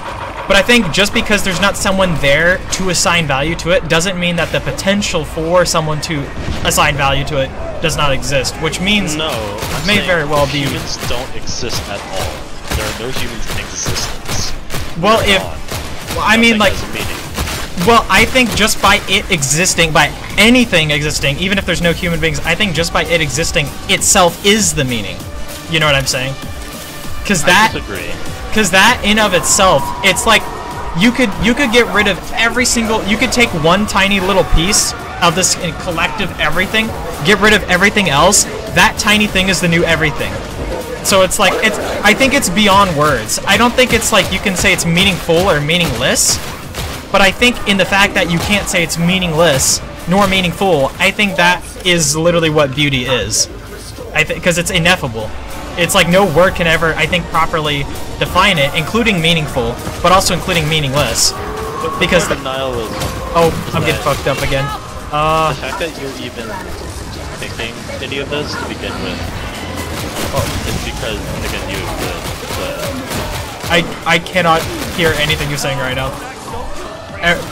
But I think just because there's not someone there to assign value to it doesn't mean that the potential for someone to assign value to it does not exist, which means it may very well be. Humans don't exist at all. There are no humans in existence. Well, I mean, like, well, I think just by it existing, by anything existing, even if there's no human beings, I think just by it existing itself is the meaning. You know what I'm saying? Because that in of itself, it's like you could get rid of every single, you could take one tiny little piece of this collective everything, get rid of everything else. That tiny thing is the new everything. So it's like, I think it's beyond words. I don't think it's like you can say it's meaningful or meaningless, but I think in the fact that you can't say it's meaningless nor meaningful, I think that is literally what beauty is. Because it's ineffable. It's like no word can ever, I think, properly define it, including meaningful, but also including meaningless. Because the nihilism. Oh, I'm getting fucked up again. The fact that you're even thinking any of this to begin with. It's because, again, you exist. I cannot hear anything you're saying right now.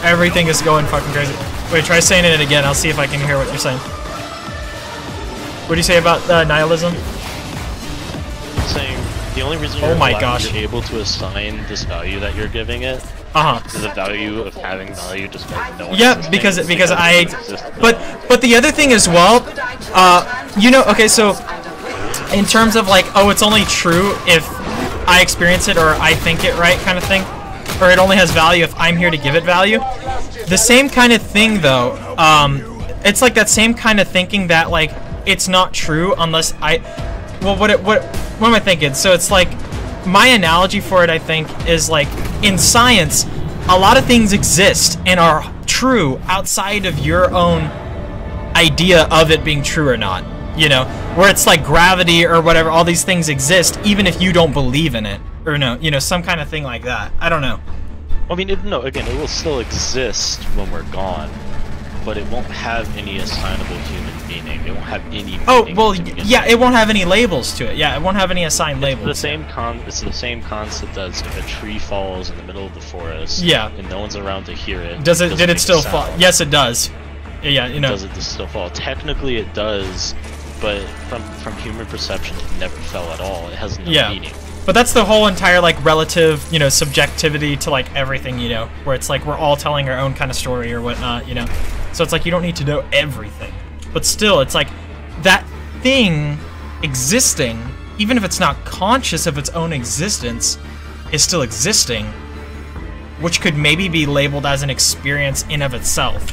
Everything is going fucking crazy. Wait, try saying it again. I'll see if I can hear what you're saying. What do you say about nihilism? I'm saying the only reason you're able to assign this value that you're giving it is the value of having value despite no one existing. because I... But the other thing as well, you know, okay, so... in terms of like, oh, it's only true if I experience it or I think it right kind of thing, or it only has value if I'm here to give it value. The same kind of thing though, it's like that same kind of thinking that like it's not true unless well, what am I thinking? So it's like, my analogy for it, I think, is like in science, a lot of things exist and are true outside of your own idea of it being true or not. you know, where it's like gravity or whatever, all these things exist even if you don't believe in it, or no, you know, some kind of thing like that. I don't know. I mean, no, again, it will still exist when we're gone, but it won't have any assignable human meaning. It won't have any meaning. Oh, well, yeah, it won't have any labels to it. Yeah, it won't have any assigned labels. It's the same concept as if a tree falls in the middle of the forest. Yeah. And no one's around to hear it. Did it still fall? Yes, it does. Yeah, you know. Does it still fall? Technically, it does, but from human perception, it never fell at all. It has no meaning. But that's the whole entire, like, relative, you know, subjectivity to, like, everything, you know, where it's like we're all telling our own kind of story or whatnot, you know. So it's like you don't need to know everything. But still, it's like that thing existing, even if it's not conscious of its own existence, is still existing, which could maybe be labeled as an experience in of itself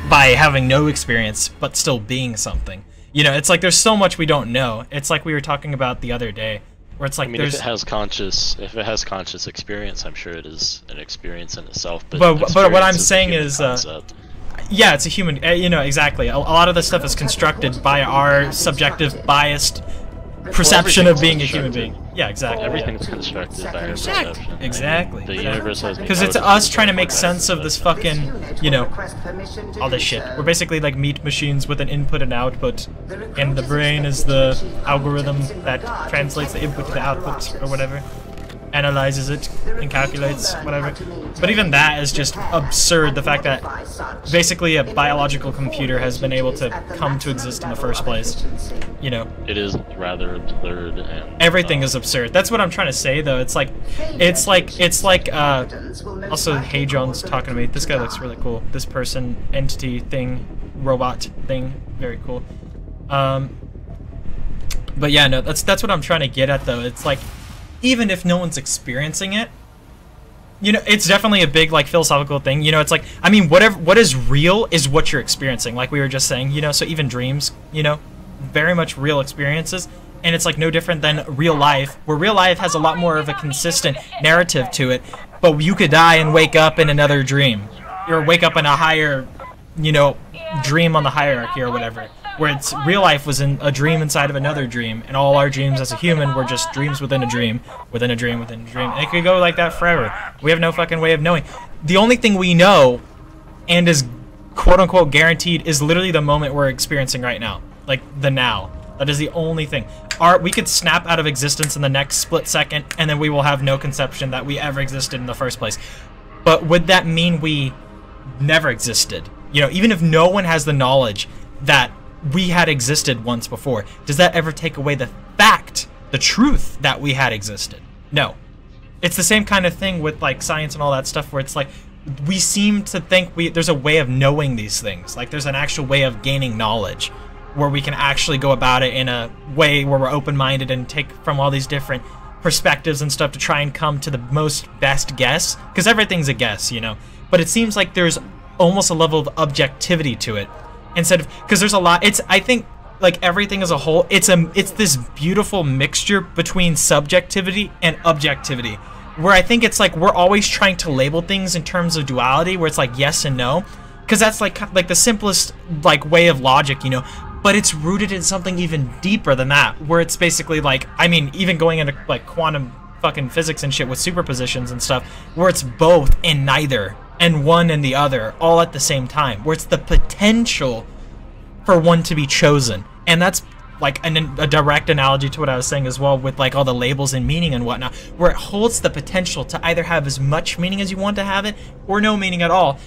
by having no experience but still being something. You know, it's like there's so much we don't know. It's like we were talking about the other day. Where it's like, I mean, if it has conscious experience, I'm sure it is an experience in itself. But what I'm saying is, yeah, it's a human. You know, exactly. A lot of this stuff is constructed by our subjective, biased perception of being a human being. Yeah, exactly. Everything's constructed by our perception. Exactly. The universe has. Because it's us trying to make sense of this fucking, you know, all this shit. We're basically like meat machines with an input and output, and the brain is the algorithm that translates the input to the output or whatever, analyzes it and calculates whatever. But even that is just absurd. The fact that basically a biological computer has been able to come to exist in the first place. You know, it is rather absurd, and everything is absurd. That's what I'm trying to say, though. It's like also Hey John's talking to me. This guy looks really cool. This person, entity thing, robot thing, very cool. But yeah, no, that's what I'm trying to get at, though. It's like, even if no one's experiencing it, you know, it's definitely a big, like, philosophical thing. You know, it's like, I mean, what is real is what you're experiencing, like we were just saying, you know, so even dreams, you know, very much real experiences, and it's like no different than real life, where real life has a lot more of a consistent narrative to it, but you could die and wake up in another dream, or wake up in a higher, you know, dream on the hierarchy or whatever, where it's real life was in a dream inside of another dream, and all our dreams as a human were just dreams within a dream, within a dream, within a dream. And it could go like that forever. We have no fucking way of knowing. The only thing we know, and is quote-unquote guaranteed, is literally the moment we're experiencing right now. Like, the now. That is the only thing. We could snap out of existence in the next split second, and then we will have no conception that we ever existed in the first place. But would that mean we never existed? You know, even if no one has the knowledge that we had existed once before, does that ever take away the fact, the truth, that we had existed? No. It's the same kind of thing with, like, science and all that stuff, where it's like, we seem to think there's a way of knowing these things. Like, there's an actual way of gaining knowledge, where we can actually go about it in a way where we're open-minded and take from all these different perspectives and stuff to try and come to the most best guess, because everything's a guess, you know. But it seems like there's almost a level of objectivity to it, instead of, because there's a lot. I think like everything as a whole, it's this beautiful mixture between subjectivity and objectivity, where I think it's like we're always trying to label things in terms of duality, where it's like yes and no, because that's like the simplest like way of logic, you know. But it's rooted in something even deeper than that, where it's basically like, I mean, even going into like quantum fucking physics and shit with superpositions and stuff, where it's both and neither, and one and the other, all at the same time, where it's the potential for one to be chosen. And that's like a direct analogy to what I was saying as well, with like all the labels and meaning and whatnot, where it holds the potential to either have as much meaning as you want to have it, or no meaning at all,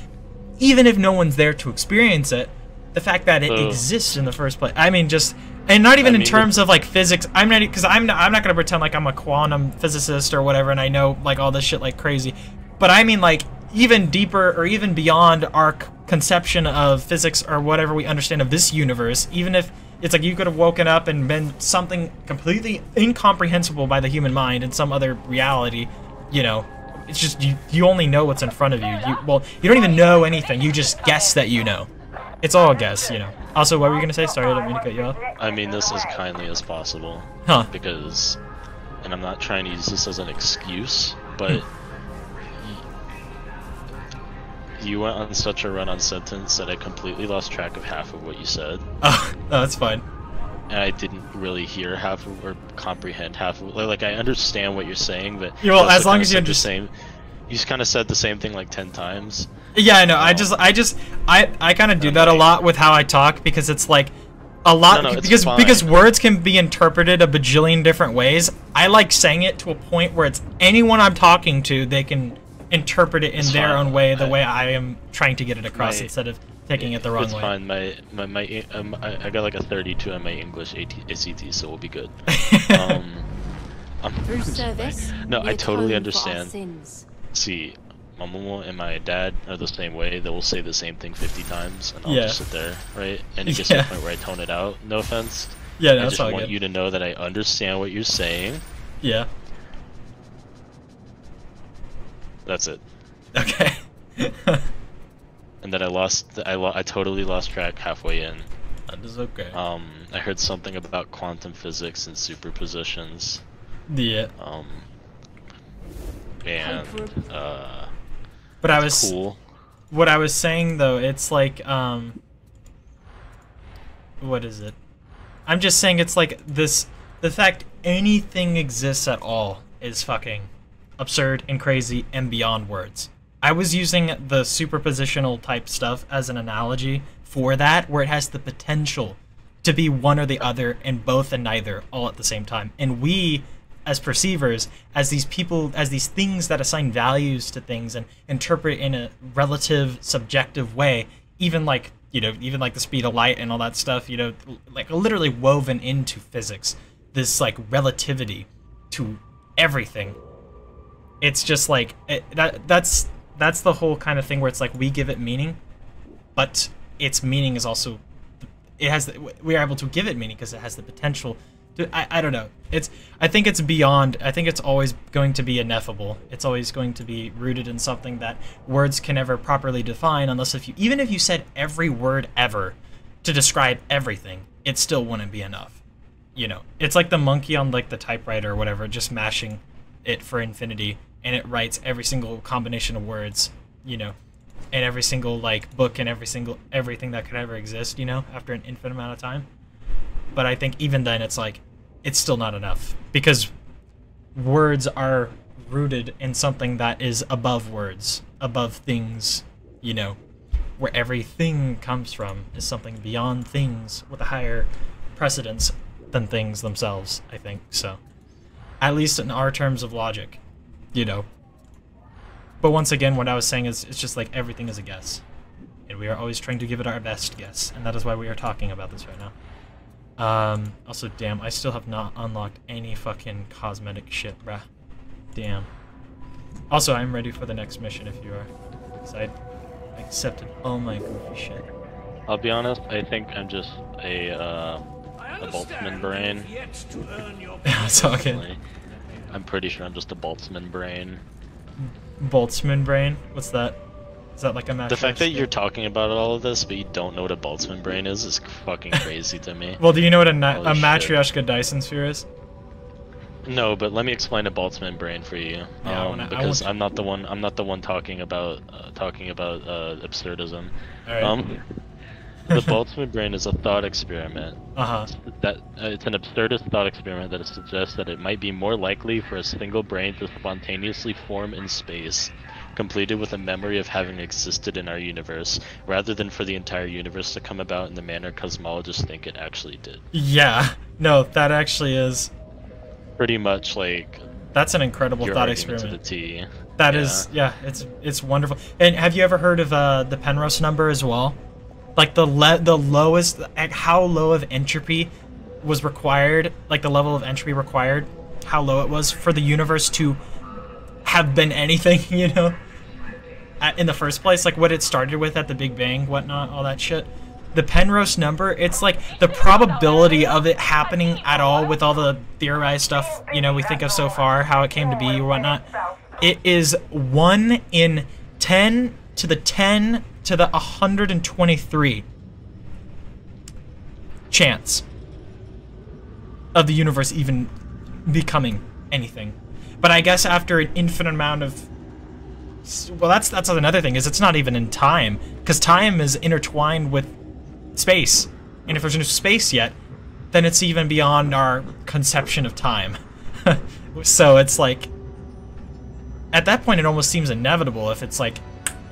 even if no one's there to experience it. The fact that it exists in the first place. I mean, just, and not even in terms of like physics. I'm not, because I'm not gonna pretend like I'm a quantum physicist or whatever, and I know like all this shit like crazy. But I mean, like, even deeper or even beyond our conception of physics or whatever we understand of this universe. Even if it's like you could have woken up and been something completely incomprehensible by the human mind in some other reality, you know. It's just you only know what's in front of you. Well, you don't even know anything. You just guess that you know. It's all a guess, you know. Also, what were you gonna say? Sorry, I didn't mean to cut you off. I mean this as kindly as possible. Huh. Because, and I'm not trying to use this as an excuse, but you went on such a run-on sentence that I completely lost track of half of what you said. Oh, that's fine. and I didn't really hear half of, or comprehend half of, like I understand what you're saying, but well, as long as you understand, you just kind of said the same thing like 10 times. Yeah, I know. I kind of do that a lot with how I talk, because it's like a lot because words can be interpreted a bajillion different ways. I like saying it to a point where it's anyone I'm talking to, they can interpret it in their own way, the way I am trying to get it across, instead of taking it the wrong way. It's fine. I got like a 32 on my English ACT, so we'll be good. Through service, no, I totally atone for our understand. sins. See, my mama and my dad are the same way. They will say the same thing 50 times, and I'll just sit there, right? And it gets to the point where I tone it out. No offense. Yeah, I that's just want you to know that I understand what you're saying. Yeah. That's it. Okay. And then I totally lost track halfway in. That is okay. I heard something about quantum physics and superpositions. Yeah. And but I was cool. What I was saying though, it's like what is it? I'm just saying it's like this, the fact anything exists at all is fucking absurd and crazy and beyond words. I was using the superpositional type stuff as an analogy for that, where it has the potential to be one or the other and both and neither all at the same time. And we, as perceivers, as these people, as these things that assign values to things and interpret in a relative, subjective way, even like, you know, even like the speed of light and all that stuff, you know, like literally woven into physics, this like relativity to everything. It's just like that's the whole kind of thing where it's like we give it meaning, but its meaning is also, we are able to give it meaning because it has the potential to, I don't know. I think it's beyond, I think it's always going to be ineffable. It's always going to be rooted in something that words can never properly define, unless even if you said every word ever to describe everything, it still wouldn't be enough. You know, it's like the monkey on like the typewriter or whatever, just mashing it for infinity, and it writes every single combination of words, you know, and every single like book and everything that could ever exist, you know, after an infinite amount of time. But I think even then it's like, it's still not enough, because words are rooted in something that is above words, above things, you know, where everything comes from is something beyond things with a higher precedence than things themselves, I think, so. At least in our terms of logic, you know. But once again, what I was saying is, it's just like everything is a guess. And we are always trying to give it our best guess, and that is why we are talking about this right now. Also, damn, I still have not unlocked any fucking cosmetic shit, bruh. Damn. Also, I'm ready for the next mission if you are. Because I accepted all my goofy shit. I'll be honest, I think I'm just a Boltzmann brain. It's all good. I'm pretty sure I'm just a Boltzmann brain. Boltzmann brain? What's that? Is that like a match? The fact that you're talking about all of this, but you don't know what a Boltzmann brain is fucking crazy to me. Well, do you know what a Matryoshka Dyson sphere is? No, but let me explain a Boltzmann brain for you. Yeah, because I'm not the one talking about absurdism. All right. The Boltzmann brain is a thought experiment. It's an absurdist thought experiment that suggests that it might be more likely for a single brain to spontaneously form in space, completed with a memory of having existed in our universe, rather than for the entire universe to come about in the manner cosmologists think it actually did. Yeah, no, that actually is pretty much like, that's an incredible thought experiment. To the T. That is, yeah, it's wonderful. And have you ever heard of the Penrose number as well? Like the lowest, how low of entropy was required, like the level of entropy required, how low it was for the universe to have been anything, you know, in the first place, like what it started with at the Big Bang, whatnot, all that shit. The Penrose number, it's like the probability of it happening at all with all the theorized stuff, you know, we think of so far, how it came to be or whatnot. It is 1 in 10 to the 10 to the 123 chance of the universe even becoming anything. But I guess after an infinite amount of, well, that's another thing, is it's not even in time, because time is intertwined with space, and if there's no space yet, then it's even beyond our conception of time. So it's like, at that point it almost seems inevitable if it's like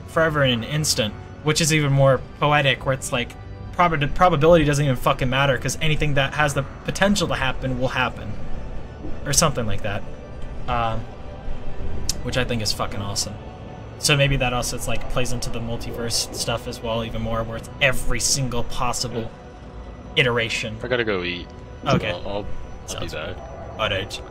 forever in an instant, which is even more poetic, where it's like probability doesn't even fucking matter because anything that has the potential to happen will happen, or something like that, which I think is fucking awesome. So maybe that also it's like plays into the multiverse stuff as well, even more, where it's every single possible iteration. I gotta go eat. Okay. So I'll be back. Alright.